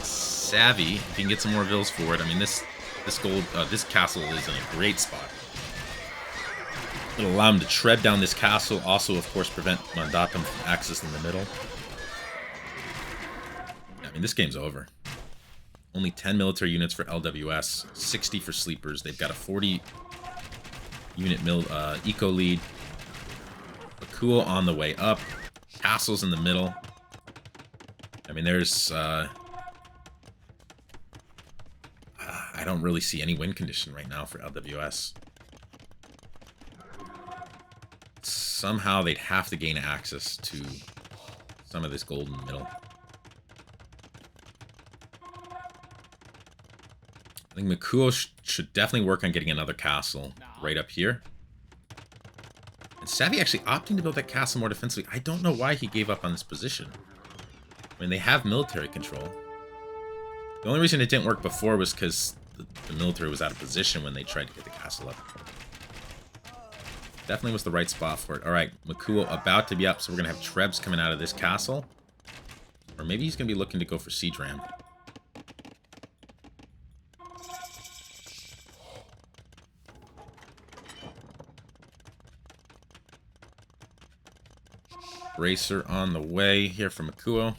Savvy, if he can get some more vills for it. I mean, this castle is in a great spot. It'll allow him to tread down this castle. Also, of course, prevent Mandatum from accessing the middle. I mean, this game's over. Only 10 military units for LWS, 60 for Sleepers. They've got a 40 unit eco lead. Bakul on the way up. Castles in the middle. I mean, there's... I don't really see any win condition right now for LWS. Somehow they'd have to gain access to some of this gold in the middle. I think Makuo should definitely work on getting another castle right up here. And Savvy actually opting to build that castle more defensively. I don't know why he gave up on this position. I mean, they have military control. The only reason it didn't work before was because the military was out of position when they tried to get the castle up. Definitely was the right spot for it. All right, Makuo about to be up, so we're going to have Trebs coming out of this castle. Or maybe he's going to be looking to go for Siege Ram. Bracer on the way here from Makuo.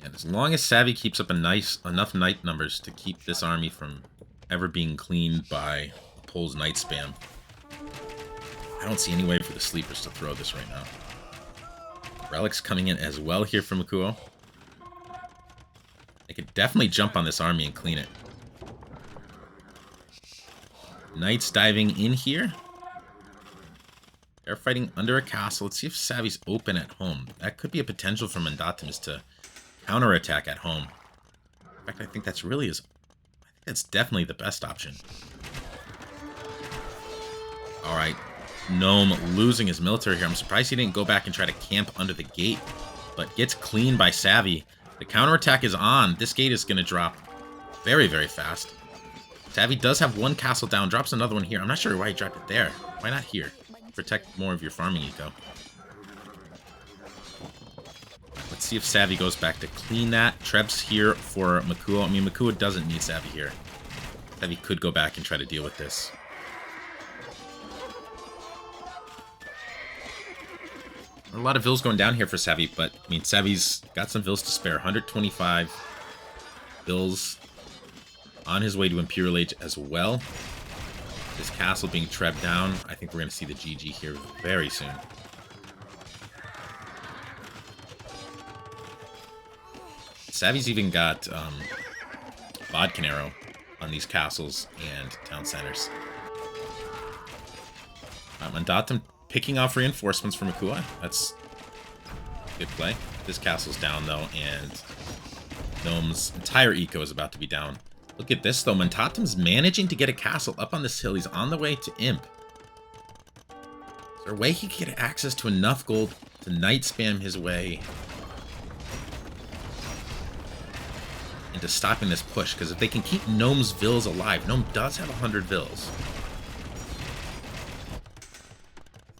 And as long as Savvy keeps up enough knight numbers to keep this army from ever being cleaned by Pole's knight spam, I don't see any way for the sleepers to throw this right now. Relics coming in as well here from Makuo. They could definitely jump on this army and clean it. Knights diving in here. They're fighting under a castle. Let's see if Savvy's open at home. That could be a potential for Mandatums to counterattack at home. In fact, I think that's that's definitely the best option. Alright. Gnome losing his military here. I'm surprised he didn't go back and try to camp under the gate. But gets cleaned by Savvy. The counterattack is on. This gate is going to drop very, very fast. Savvy does have one castle down. Drops another one here. I'm not sure why he dropped it there. Why not here? Protect more of your farming eco. Let's see if Savvy goes back to clean that. Treb's here for Makuo. I mean, Makuo doesn't need Savvy here. Savvy could go back and try to deal with this. A lot of vills going down here for Savvy, but, I mean, Savvy's got some vills to spare. 125 vills on his way to Imperial Age as well. This castle being trebbed down. I think we're going to see the GG here very soon. Savvy's even got Vodkan Arrow on these castles and town centers. Mandatum picking off reinforcements from Makuo. That's a good play. This castle's down, though, and Gnome's entire eco is about to be down. Look at this, though. Mandatum's managing to get a castle up on this hill. He's on the way to Imp. Is there a way he can get access to enough gold to knight spam his way into stopping this push? Because if they can keep Gnome's vills alive, Gnome does have 100 vills.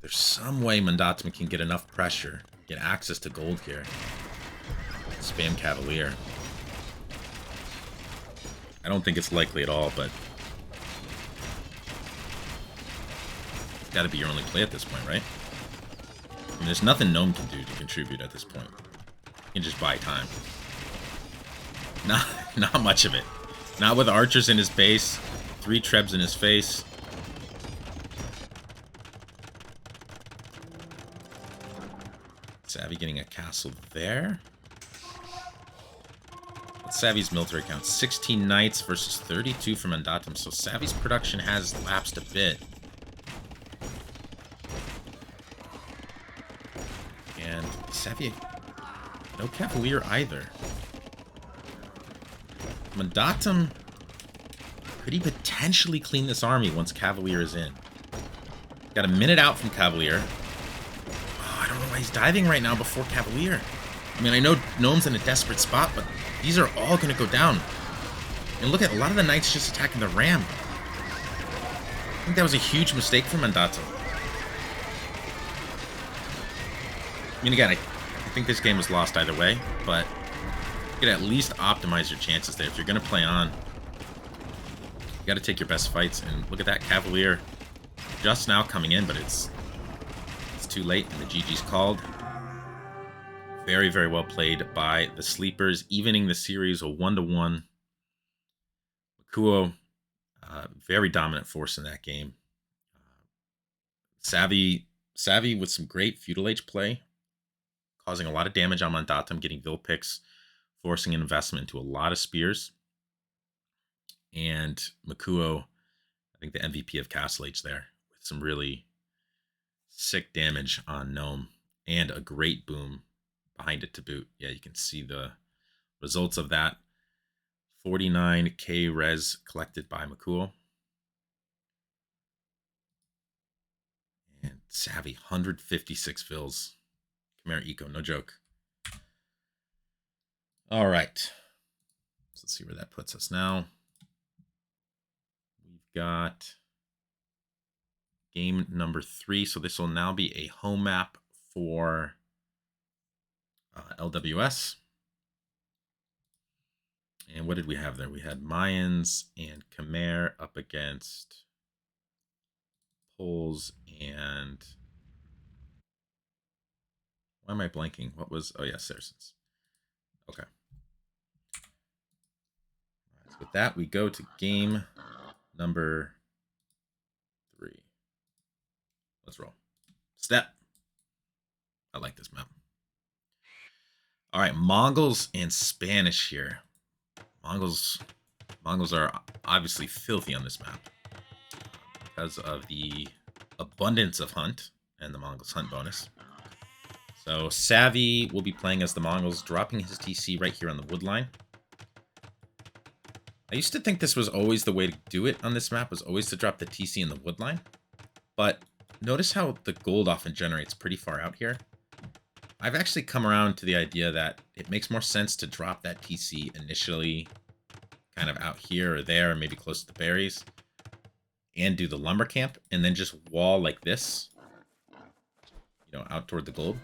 There's some way Mandatum can get enough pressure, get access to gold here. Spam Cavalier. I don't think it's likely at all, but it's got to be your only play at this point, right? I mean, there's nothing Gnome can do to contribute at this point. He can just buy time. Not much of it. Not with archers in his base, 3 trebs in his face. Savvy getting a castle there. What's Savvy's military count? 16 knights versus 32 from Mandatum. So Savvy's production has lapsed a bit. And Savvy, no Cavalier either. Mandatum, could he potentially clean this army once Cavalier is in? Got a minute out from Cavalier. I don't know why he's diving right now before Cavalier. I mean, I know Gnome's in a desperate spot, but these are all going to go down. And look at a lot of the knights just attacking the ram. I think that was a huge mistake for Mandatum. I mean, again, I think this game was lost either way, but you could at least optimize your chances there. If you're going to play on, you got to take your best fights. And look at that Cavalier just now coming in, but it's too late, and the GG's called. Very, very well played by the Sleepers, evening the series a 1-1. Makuo, very dominant force in that game. Savvy with some great Feudal Age play, causing a lot of damage on Mandatum, getting Vill picks, forcing an investment into a lot of spears. And Makuo, I think the MVP of Castle Age there, with some really sick damage on Gnome and a great boom behind it to boot. Yeah, you can see the results of that. 49k res collected by Makuo. And Savvy, 156 fills. Chimera Eco, no joke. All right. So let's see where that puts us now. We've got game number 3. So this will now be a home map for LWS. And what did we have there? We had Mayans and Khmer up against Poles and... Why am I blanking? What was... Oh, yeah, Saracens. Okay. So with that, we go to game number 3. Let's roll. Steppe. I like this map. All right, Mongols and Spanish here. Mongols are obviously filthy on this map because of the abundance of hunt and the Mongols hunt bonus. So Savvy will be playing as the Mongols, dropping his TC right here on the wood line. I used to think this was always the way to do it on this map, was always to drop the TC in the wood line. But notice how the gold often generates pretty far out here. I've actually come around to the idea that it makes more sense to drop that TC initially kind of out here or there, or maybe close to the berries, and do the lumber camp, and then just wall like this, you know, out toward the gold.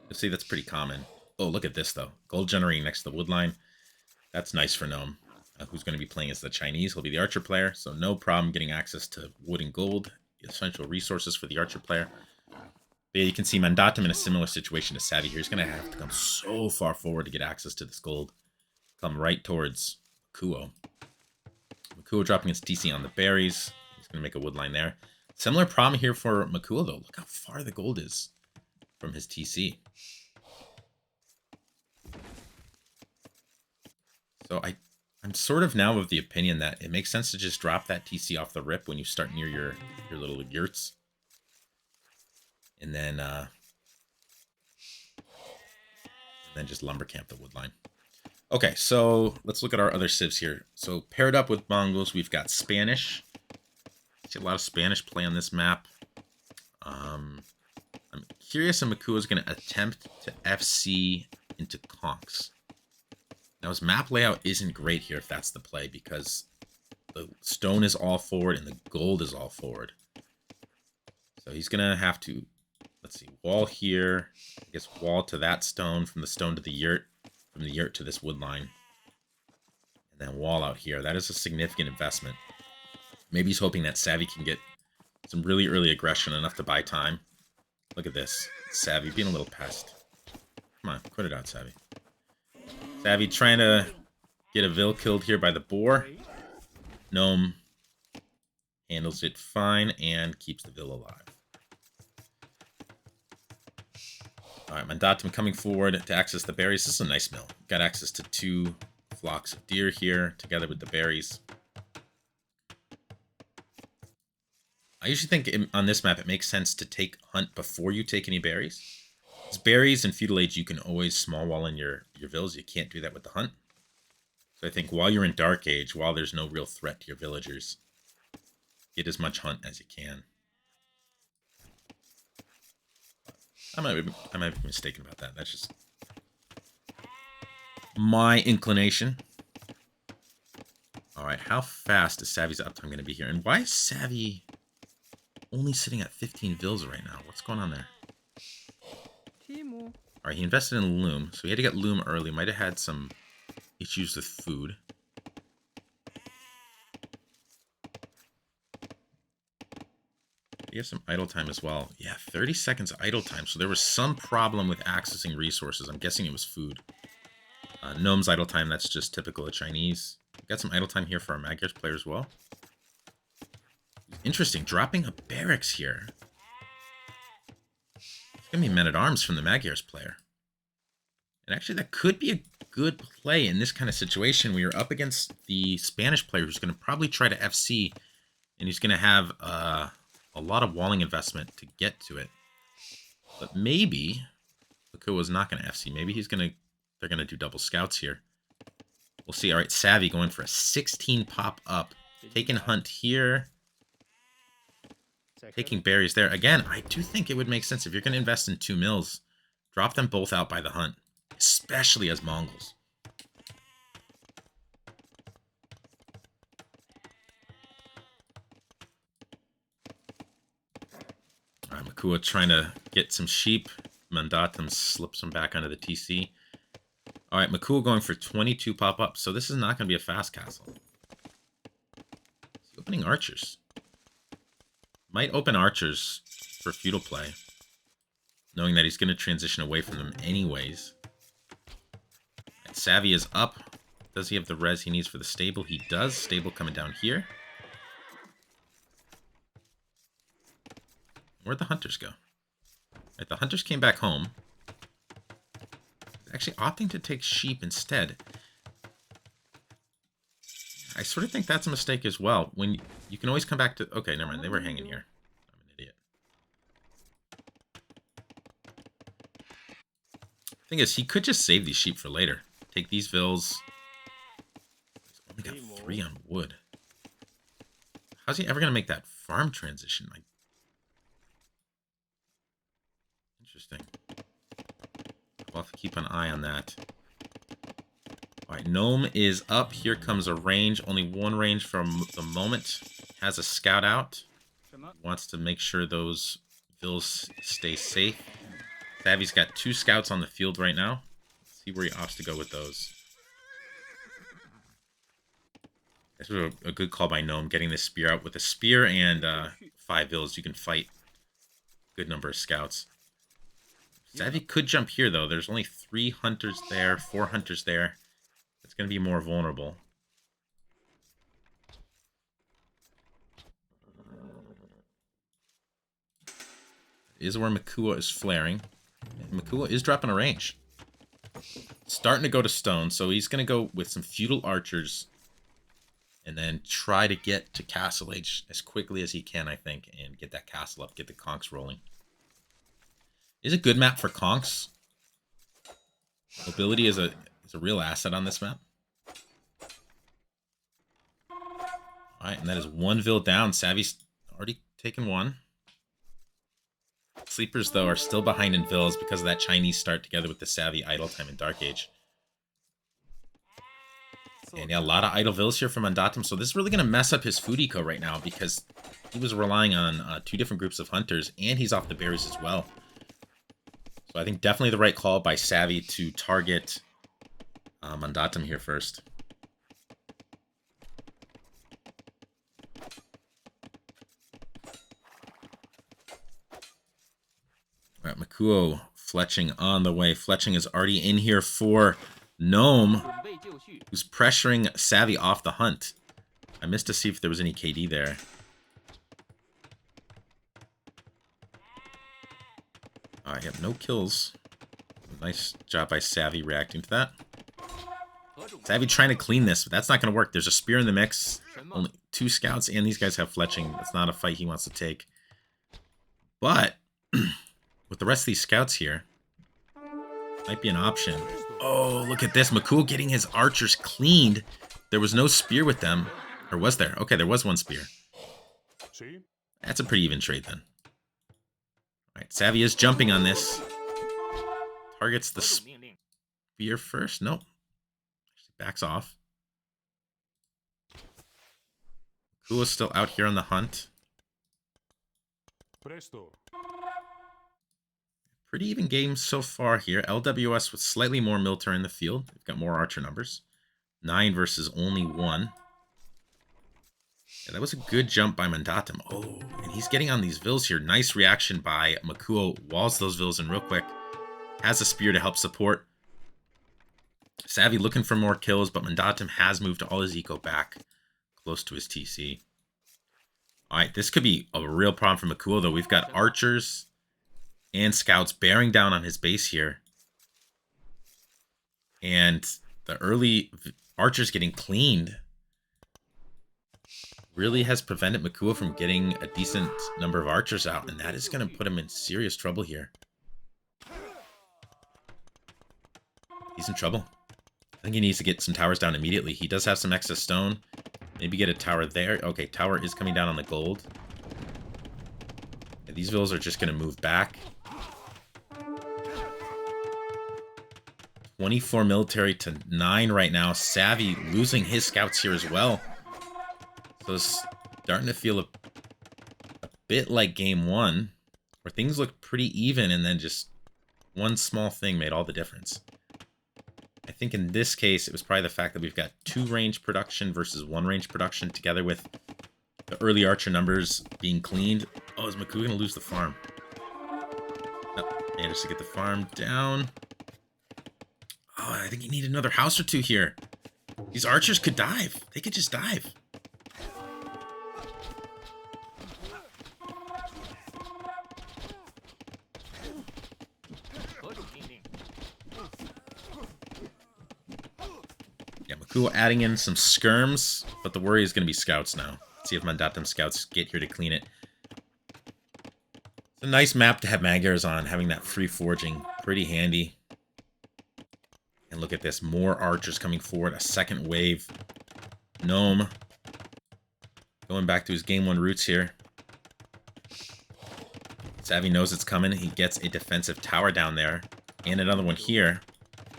You'll see that's pretty common. Oh, look at this, though. Gold generating next to the wood line. That's nice for Gnome, who's going to be playing as the Chinese. He'll be the archer player, so no problem getting access to wood and gold, essential resources for the archer player. But yeah, you can see Mandatum in a similar situation to Savvy here. He's going to have to come so far forward to get access to this gold. Come right towards Makuo. Makuo dropping his TC on the berries. He's going to make a wood line there. Similar problem here for Makuo, though. Look how far the gold is from his TC. So I'm sort of now of the opinion that it makes sense to just drop that TC off the rip when you start near your little yurts. And then just lumber camp the wood line. Okay, so let's look at our other civs here. So paired up with Mongols, we've got Spanish. I see a lot of Spanish play on this map. I'm curious if Makuo is going to attempt to FC into conks. Now his map layout isn't great here if that's the play, because the stone is all forward and the gold is all forward. So he's going to have to, let's see, wall here. I guess wall to that stone, from the stone to the yurt, from the yurt to this wood line. And then wall out here. That is a significant investment. Maybe he's hoping that Savvy can get some really early aggression, enough to buy time. Look at this. Savvy being a little pest. Come on, quit it out, Savvy. Savvy trying to get a Vil killed here by the boar. Gnome handles it fine and keeps the Vil alive. Alright, Mandatum coming forward to access the berries. This is a nice mill. Got access to 2 flocks of deer here, together with the berries. I usually think on this map it makes sense to take hunt before you take any berries. Because berries in Feudal Age, you can always small wall in your villas. You can't do that with the hunt. So I think while you're in Dark Age, while there's no real threat to your villagers, get as much hunt as you can. I might be mistaken about that. That's just my inclination. All right, how fast is Savvy's uptime going to be here? And why is Savvy only sitting at 15 vills right now? What's going on there? All right, he invested in loom, so he had to get loom early. Might have had some issues with food. You have some idle time as well. Yeah, 30 seconds idle time. So there was some problem with accessing resources. I'm guessing it was food. Gnome's idle time, that's just typical of Chinese. We've got some idle time here for our Magyars player as well. Interesting, dropping a barracks here. It's going to be men-at-arms from the Magyars player. And actually, that could be a good play in this kind of situation. We are up against the Spanish player who's going to probably try to FC, and he's going to have a lot of walling investment to get to it. But maybe Makuo is not going to FC. Maybe they're going to do double scouts here. We'll see. All right, Savvy going for a 16 pop up. Taking hunt here. Taking berries there. Again, I do think it would make sense if you're going to invest in 2 mills, drop them both out by the hunt, especially as Mongols. All right, Makuo trying to get some sheep. Mandatum slips them back onto the TC. All right, Makuo going for 22 pop-up. So this is not going to be a fast castle. He's opening archers. Might open archers for feudal play, knowing that he's going to transition away from them anyways. And Savvy is up. Does he have the res he needs for the stable? He does. Stable coming down here. Where'd the hunters go? Right, the hunters came back home. Actually opting to take sheep instead. I sort of think that's a mistake as well. When you can always come back to... Okay, never mind. They were hanging here. I'm an idiot. Thing is, he could just save these sheep for later. Take these vills. He's only got 3 on wood. How's he ever going to make that farm transition? Like, interesting. We'll have to keep an eye on that. Alright, Gnome is up. Here comes a range. Only one range from the moment. Has a scout out. Wants to make sure those vills stay safe. Savvy's got 2 scouts on the field right now. Let's see where he opts to go with those. This was a good call by Gnome, getting this spear out. With a spear and 5 vills, you can fight a good number of scouts. Savvy could jump here, though. There's only 3 hunters there, 4 hunters there. It's going to be more vulnerable. Is where Makua is flaring. And Makua is dropping a range. Starting to go to stone, so he's going to go with some feudal archers. And then try to get to Castle Age as quickly as he can, I think. And get that castle up, get the conks rolling. Is a good map for conks. Mobility is a real asset on this map. Alright, and that is 1 vill down. Savvy's already taken 1. Sleepers, though, are still behind in vills because of that Chinese start together with the Savvy idle time in Dark Age. And yeah, a lot of idle vills here from Mandatum, so this is really going to mess up his food eco right now because he was relying on 2 different groups of hunters, and he's off the berries as well. So I think definitely the right call by Savvy to target Mandatum here first. All right, Makuo fletching on the way. Fletching is already in here for Gnome, who's pressuring Savvy off the hunt. I missed to see if there was any KD there. Alright, yep, no kills. Nice job by Savvy reacting to that. Savvy trying to clean this, but that's not going to work. There's a spear in the mix. Only 2 scouts, and these guys have fletching. That's not a fight he wants to take. But, with the rest of these scouts here, might be an option. Oh, look at this. Makul getting his archers cleaned. There was no spear with them. Or was there? Okay, there was 1 spear. That's a pretty even trade then. Alright, Savvy is jumping on this. Targets the spear first. Nope. Actually backs off. Kua is still out here on the hunt. Pretty even game so far here. LWS with slightly more military in the field. They've got more archer numbers. 9 versus only 1. Yeah, that was a good jump by Mandatum. Oh, and he's getting on these vills here. Nice reaction by Makuo. Walls those vills in real quick. Has a spear to help support. Savvy looking for more kills, but Mandatum has moved all his eco back close to his TC. Alright, this could be a real problem for Makuo, though. We've got archers and scouts bearing down on his base here. And the early archers getting cleaned really has prevented Makua from getting a decent number of archers out, and that is going to put him in serious trouble here. He's in trouble. I think he needs to get some towers down immediately. He does have some excess stone. Maybe get a tower there. Okay, tower is coming down on the gold. Yeah, these villas are just going to move back. 24 military to 9 right now. Savvy losing his scouts here as well. So it's starting to feel a bit like game 1, where things looked pretty even and then just one small thing made all the difference. I think in this case, it was probably the fact that we've got 2 range production versus 1 range production together with the early archer numbers being cleaned. Oh, is Maku gonna lose the farm? No, managed to get the farm down. Oh, I think you need another house or two here. These archers could dive. They could just dive. Yeah, Maku adding in some skirms, but the worry is going to be scouts now. Let's see if Mandatum scouts get here to clean it. It's a nice map to have Magyars on, having that free forging. Pretty handy. And look at this, more archers coming forward, a second wave. Gnome going back to his game 1 roots here. Savvy knows it's coming. He gets a defensive tower down there and another one here.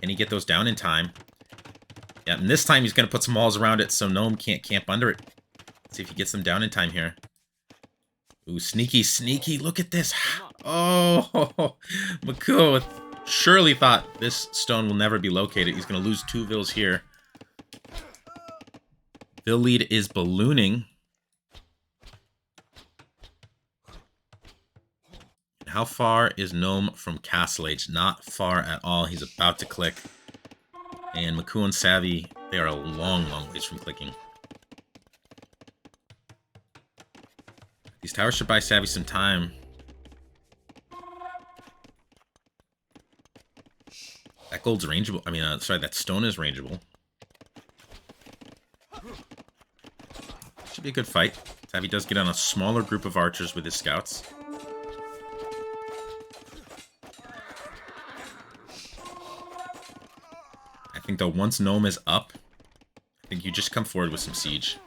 Can he get those down in time? Yeah, and this time he's going to put some walls around it so Gnome can't camp under it. Let's see if he gets them down in time here. Ooh, sneaky, sneaky. Look at this. Oh, Maku surely thought this stone will never be located. He's going to lose 2 vills here. Vill lead is ballooning. How far is Gnome from Castle Age? Not far at all. He's about to click. And Maku and Savvy, they are a long, long ways from clicking. These towers should buy Savvy some time. That gold's rangeable. I mean, sorry, that stone is rangeable. Should be a good fight. Savvy does get on a smaller group of archers with his scouts. I think, though, once Gnome is up, I think you just come forward with some siege.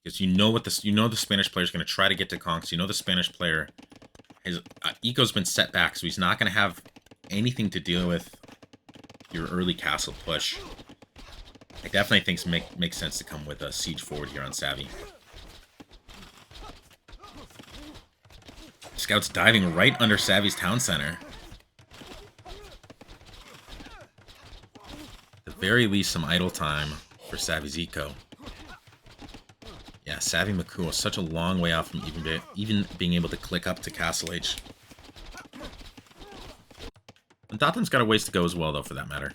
Because you know what the Spanish player is going to try to get to Conks. You know the Spanish player, his eco's been set back, so he's not going to have anything to deal with your early castle push. I definitely think it makes sense to come with a siege forward here on Savvy. Scouts diving right under Savvy's town center. At the very least, some idle time for Savvy's eco. Yeah, Savvy Maku is such a long way off from even being able to click up to Castle Age. And Dotham's got a ways to go as well, though, for that matter.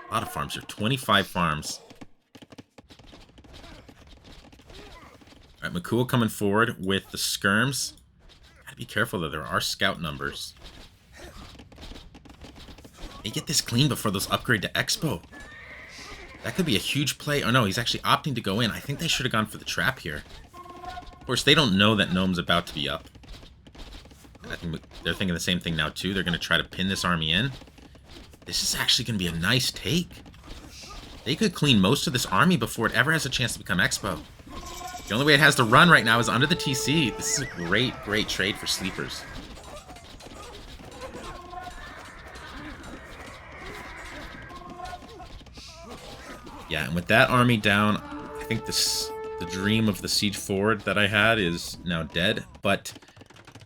A lot of farms here. 25 farms. Alright, Maku coming forward with the skirms. Gotta be careful, though. There are scout numbers. They get this clean before those upgrade to Expo. That could be a huge play. Oh, no, he's actually opting to go in. I think they should have gone for the trap here. Of course, they don't know that Gnome's about to be up. And I think they're thinking the same thing now, too. They're going to try to pin this army in. This is actually going to be a nice take. They could clean most of this army before it ever has a chance to become Expo. The only way it has to run right now is under the TC. This is a great, great trade for sleepers. Yeah, and with that army down, I think the dream of the siege forward that I had is now dead. But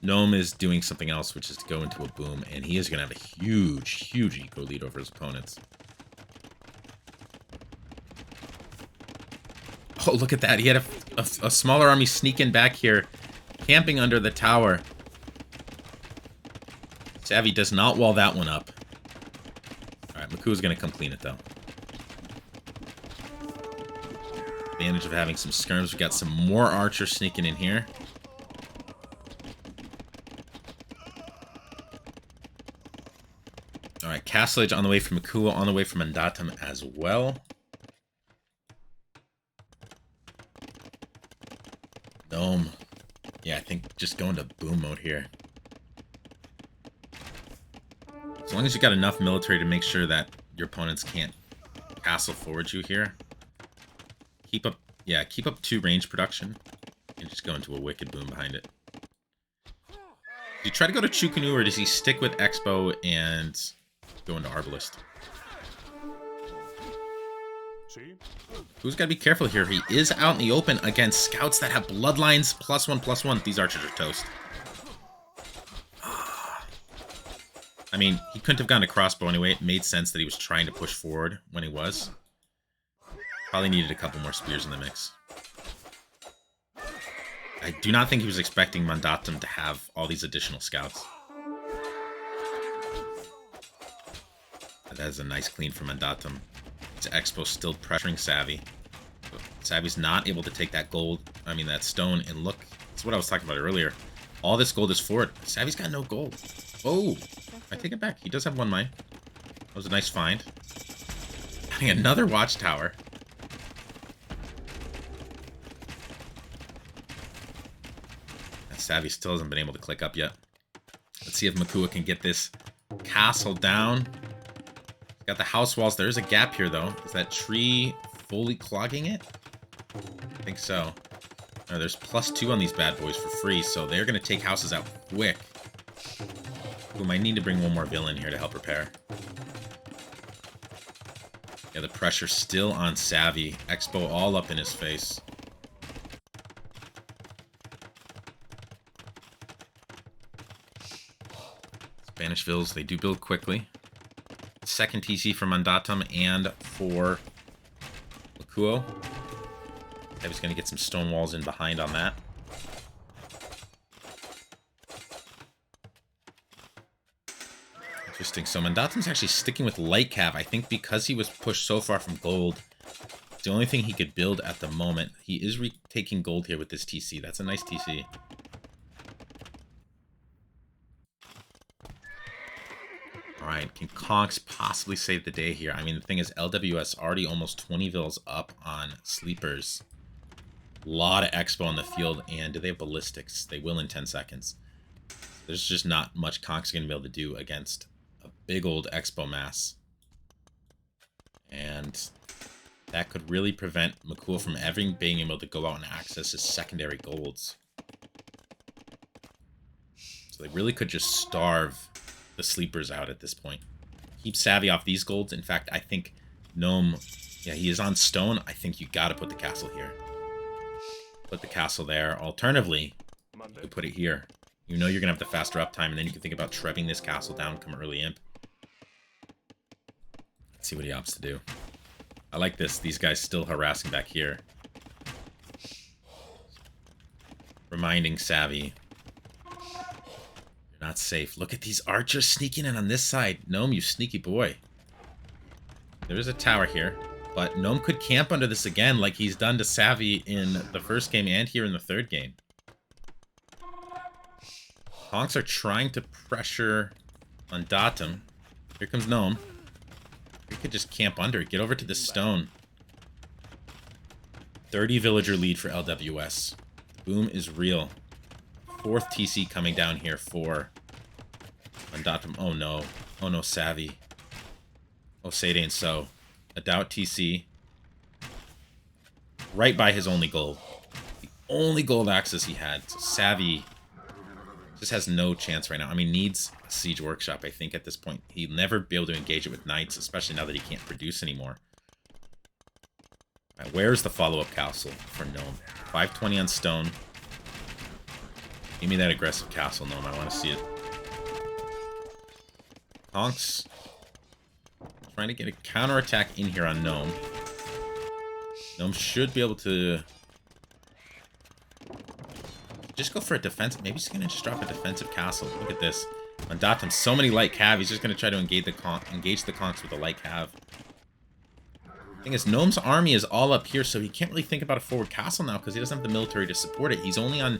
Gnome is doing something else, which is to go into a boom, and he is going to have a huge, huge eco lead over his opponents. Oh, look at that. He had a smaller army sneaking back here, camping under the tower. Savvy does not wall that one up. Alright, Maku's going to come clean it, though. Advantage of having some skirms. We got some more archers sneaking in here. Alright, Castle Age on the way from Maku, on the way from Mandatum as well. Gnome. Yeah, I think just going to boom mode here. As long as you got enough military to make sure that your opponents can't castle forward you here. Keep up 2 range production and just go into a wicked boom behind it. Does he try to go to Chukunu, or does he stick with Expo and go into Arbalist? Who's got to be careful here? He is out in the open against scouts that have bloodlines +1/+1. These archers are toast. I mean, he couldn't have gone to crossbow anyway. It made sense that he was trying to push forward when he was. Probably needed a couple more spears in the mix. I do not think he was expecting Mandatum to have all these additional scouts. But that is a nice clean from Mandatum. His Expo still pressuring Savvy. Savvy's not able to take that gold, that stone, and look, that's what I was talking about earlier. All this gold is for it. Savvy's got no gold. Oh, I take it back. He does have one mine. That was a nice find. Having another watchtower. And Savvy still hasn't been able to click up yet. Let's see if Makua can get this castle down. He's got the house walls. There is a gap here, though. Is that tree fully clogging it? I think so. Oh, there's +2 on these bad boys for free, so they're going to take houses out quick. We might need to bring one more villain here to help repair. Yeah, the pressure's still on Savvy. Expo all up in his face. Spanish villas, they do build quickly. Second TC for Mandatum and for Lakuo. He's going to get some stone walls in behind on that. Interesting. So Mandatum's actually sticking with light cav. I think because he was pushed so far from gold, it's the only thing he could build at the moment. He is retaking gold here with this TC. That's a nice TC. Alright, can Conks possibly save the day here? The thing is, LWS already almost 20 vills up on Sleepers. A lot of Expo on the field, and do they have ballistics? They will in 10 seconds. There's just not much Conks going to be able to do against a big old Expo mass. And that could really prevent Makua from ever being able to go out and access his secondary golds. So they really could just starve the Sleepers out at this point. Keep Savvy off these golds. In fact, I think Gnome, yeah, he is on stone. I think you got to put the castle here. Put the castle there. Alternatively, you could put it here. You know you're going to have the faster uptime, and then you can think about trebbing this castle down, come early imp. Let's see what he opts to do. I like this. These guys still harassing back here. Reminding Savvy, you're not safe. Look at these archers sneaking in on this side. Gnome, you sneaky boy. There is a tower here. But Gnome could camp under this again like he's done to Savvy in the first game and here in the third game. Honks are trying to pressure Mandatum. Here comes Gnome. He could just camp under. Get over to the stone. 30 villager lead for LWS. Boom is real. 4th TC coming down here for Mandatum. Oh no. Oh no, Savvy. Oh, say it ain't so. A doubt TC. Right by his only gold. The only gold access he had. So Savvy just has no chance right now. Needs a Siege Workshop, I think, at this point. He'll never be able to engage it with Knights, especially now that he can't produce anymore. Right, where's the follow-up castle for Gnome? 520 on stone. Give me that aggressive castle, Gnome. I want to see it. Honks. Trying to get a counterattack in here on Gnome. Gnome should be able to just go for a defense. Maybe he's going to just drop a defensive castle. Look at this. Mandatum, so many light cav. He's just going to try to engage the conks with a light cav. Thing is, Gnome's army is all up here, so he can't really think about a forward castle now because he doesn't have the military to support it. He's only on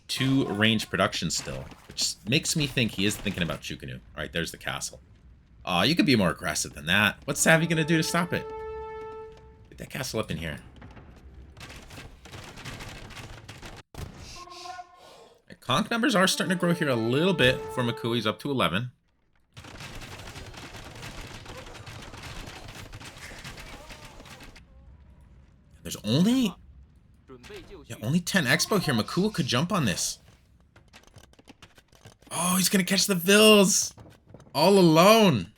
2 range production still, which makes me think he is thinking about Chukanu. All right, there's the castle. Aw, you could be more aggressive than that. What's Savvy gonna do to stop it? Get that castle up in here. Right, conk numbers are starting to grow here a little bit for Makua. He's up to 11. There's only 10 Expo here. Makua could jump on this. Oh, he's gonna catch the Vills all alone.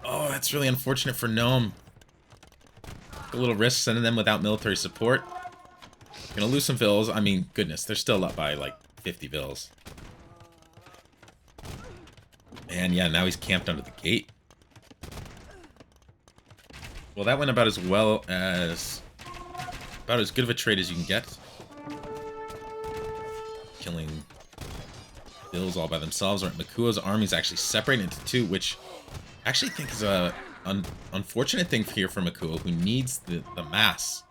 Oh, that's really unfortunate for Gnome. A little risk sending them without military support. Gonna lose some Vills. Goodness, they're still up by like 50 Vills. And yeah, now he's camped under the gate. Well, that went about as good of a trade as you can get. killing Bills all by themselves. Right, Makuo's army is actually separated into two, which I actually think is a unfortunate thing here for Makuo, who needs the mass.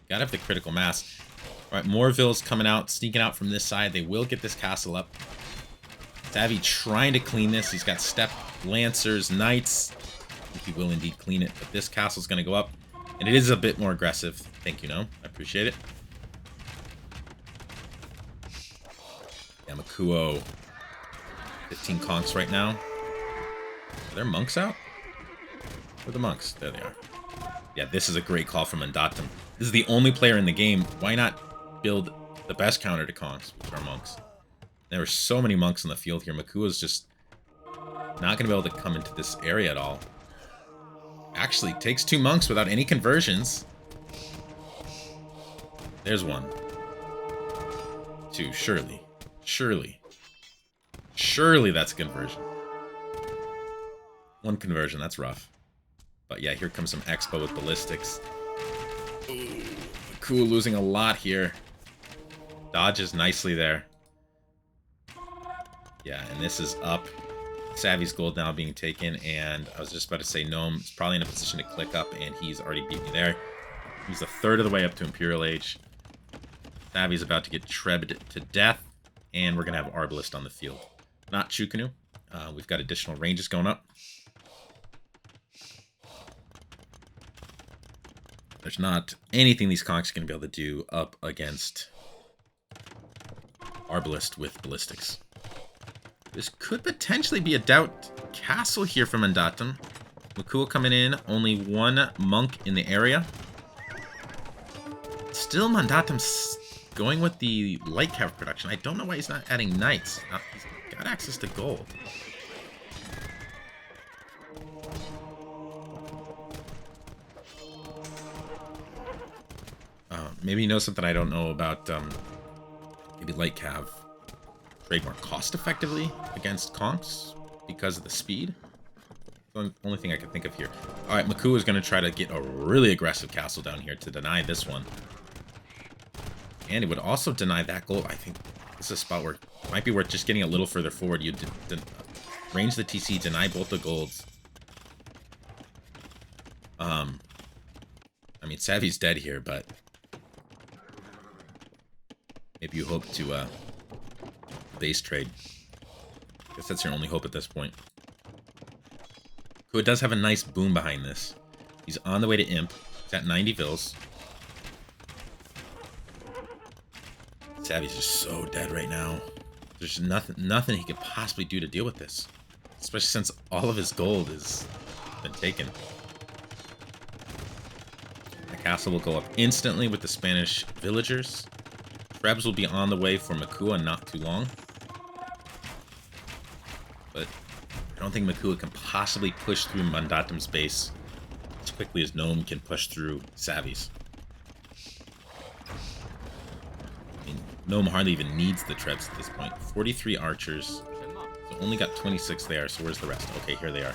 Gotta have the critical mass. All right, more Vills coming out, sneaking out from this side. They will get this castle up. Savvy trying to clean this. He's got Steppe, Lancers, Knights. I think he will indeed clean it, but this castle's going to go up. And it is a bit more aggressive. Thank you, Gnome. I appreciate it. Yeah, Makuo. 15 conks right now. Are there monks out? Where are the monks? There they are. Yeah, this is a great call from Mandatum. This is the only player in the game. Why not build the best counter to conks, which are monks? There are so many monks in the field here. Makuo's just not going to be able to come into this area at all. Actually, takes 2 monks without any conversions. There's 1. 2, surely. Surely. Surely that's a conversion. 1 conversion, that's rough. But yeah, here comes some Expo with ballistics. Ooh, Makuo losing a lot here. Dodges nicely there. Yeah, and this is up. Savvy's gold now being taken, and I was just about to say Gnome is probably in a position to click up, and he's already beat me there. He's a third of the way up to Imperial Age. Savvy's about to get trebbed to death, and we're going to have Arbalist on the field. Not Chukunu. We've got additional ranges going up. There's not anything these conks are going to be able to do up against Arbalist with ballistics. This could potentially be a doubt castle here from Mandatum. Makuo coming in, only 1 monk in the area. Still, Mandatum's going with the light cav production. I don't know why he's not adding knights. He's got access to gold. Maybe you know something I don't know about. Maybe light cav trade more cost effectively against conks because of the speed. The only thing I can think of here. All right, Makuo is going to try to get a really aggressive castle down here to deny this one. And it would also deny that gold. I think this is a spot where it might be worth just getting a little further forward. You range the TC, deny both the golds. I mean, Savvy's dead here, but maybe you hope to base trade. I guess that's your only hope at this point. Who does have a nice boom behind this. He's on the way to Imp. He's at 90 Vills. Savvy's just so dead right now. There's nothing he could possibly do to deal with this. Especially since all of his gold has been taken. The castle will go up instantly with the Spanish villagers. Krebs will be on the way for Makuo in not too long. But I don't think Makuo can possibly push through Mandatum's base as quickly as Gnome can push through Savvy's. I mean, Gnome hardly even needs the Trebs at this point. 43 archers. So only got 26 there, so where's the rest? Okay, here they are.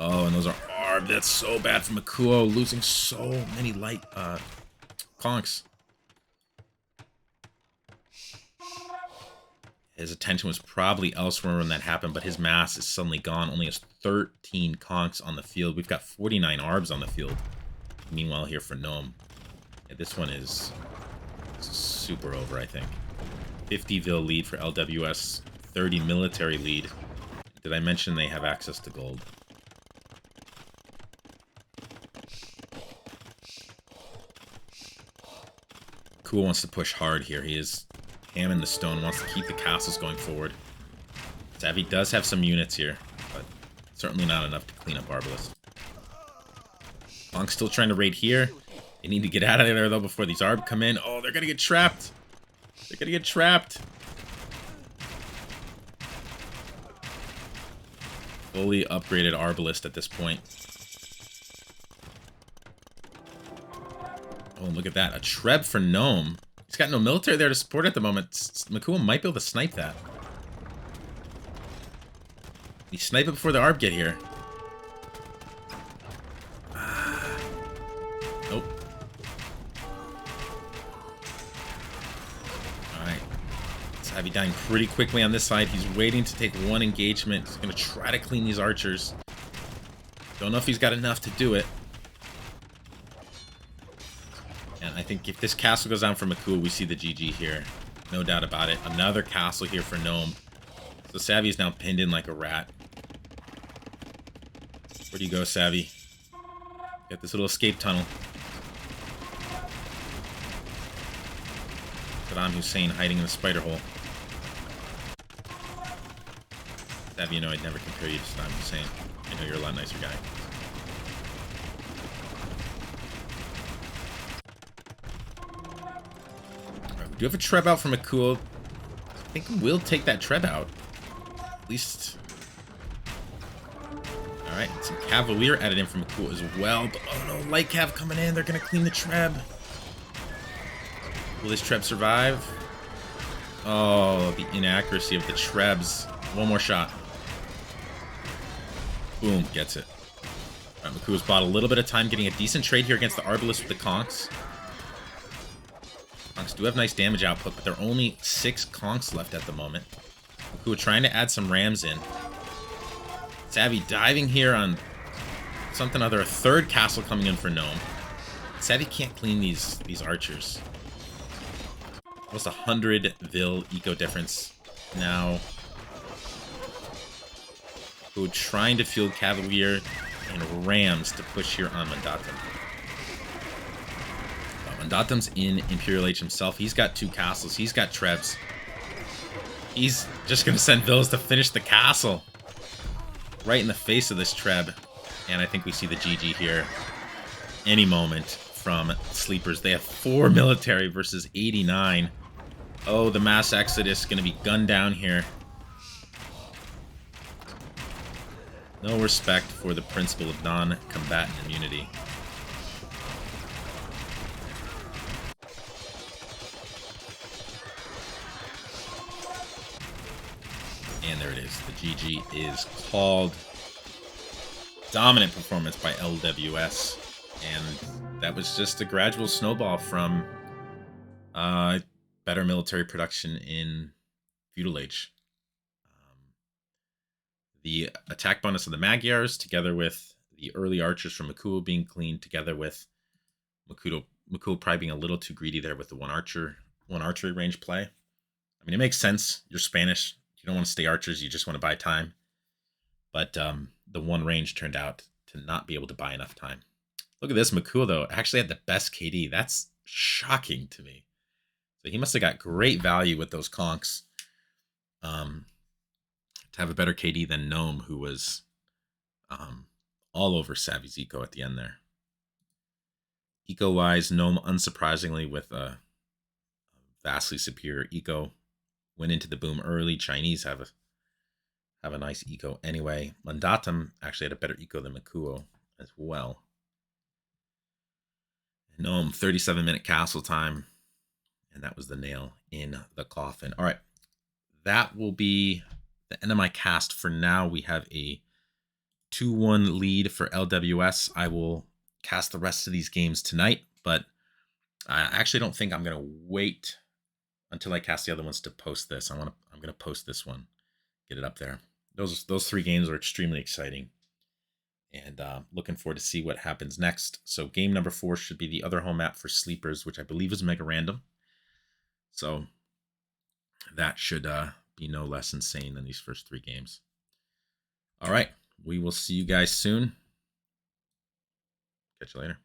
Oh, and those are Arb. That's so bad for Makuo, losing so many light conks. His attention was probably elsewhere when that happened, but his mass is suddenly gone. Only has 13 conks on the field. We've got 49 Arbs on the field. Meanwhile, here for Gnome. Yeah, this one is super over, I think. 50 Vil lead for LWS, 30 military lead. Did I mention they have access to gold? Cool wants to push hard here. He is hamming the stone, wants to keep the castles going forward. Savvy does have some units here, but certainly not enough to clean up Arbalist. Monk's still trying to raid here. They need to get out of there, though, before these Arb come in. Oh, they're going to get trapped. They're going to get trapped. Fully upgraded Arbalist at this point. Oh, look at that. A Treb for Gnome. He's got no military there to support at the moment. Makuo might be able to snipe that. He snipe it before the Arb get here. Nope. Alright. Savvy dying pretty quickly on this side. He's waiting to take one engagement. He's going to try to clean these archers. Don't know if he's got enough to do it. And I think if this castle goes down for Makul, we see the GG here. No doubt about it. Another castle here for Gnome. So Savvy is now pinned in like a rat. Where do you go, Savvy? Got this little escape tunnel. Saddam Hussein hiding in the spider hole. Savvy, you know I'd never compare you to Saddam Hussein. I know you're a lot nicer guy. Right, we do have a Treb out from Makul. I think we'll take that Treb out. At least... Alright, some Cavalier added in from Makul as well. But, oh no, Light Cav coming in. They're going to clean the Treb. Will this Treb survive? Oh, the inaccuracy of the Trebs. One more shot. Boom, gets it. All right, Maku's bought a little bit of time getting a decent trade here against the Arbalest with the Conks. Conks do have nice damage output, but there are only 6 Conks left at the moment. Maku trying to add some Rams in. Savvy diving here on something other. A third castle coming in for Gnome. Savvy can't clean these archers. Almost 100 Vil eco difference now. Who trying to field Cavalier and Rams to push here on Mandatum. Mandatum's in Imperial Age himself. He's got 2 castles. He's got Trebs. He's just going to send Vils to finish the castle. Right in the face of this Treb. And I think we see the GG here any moment from Sleepers. They have 4 military versus 89. Oh, the mass exodus is going to be gunned down here. No respect for the principle of non-combatant immunity. And there it is. The GG is called. Dominant performance by LWS. And that was just a gradual snowball from better military production in Feudal Age. The attack bonus of the Magyars, together with the early archers from Makul being cleaned, together with Makul probably being a little too greedy there with the one archery range play. I mean, it makes sense. You're Spanish. You don't want to stay archers. You just want to buy time. But the one range turned out to not be able to buy enough time. Look at this. Makul, though, actually had the best KD. That's shocking to me. So he must have got great value with those conks. To have a better KD than Gnome, who was all over Savvy's eco at the end there. Eco-wise, Gnome, unsurprisingly, with a vastly superior eco. Went into the boom early. Chinese have a nice eco anyway. Mandatum actually had a better eco than Makuo as well. Gnome, 37-minute castle time. And that was the nail in the coffin. All right. That will be the end of my cast. For now, we have a 2-1 lead for LWS. I will cast the rest of these games tonight, but I actually don't think I'm going to wait until I cast the other ones to post this. I'm going to post this one, get it up there. Those 3 games are extremely exciting, and looking forward to see what happens next. So game number 4 should be the other home map for Sleepers, which I believe is Mega Random. So that should be no less insane than these first 3 games. All right, we will see you guys soon. Catch you later.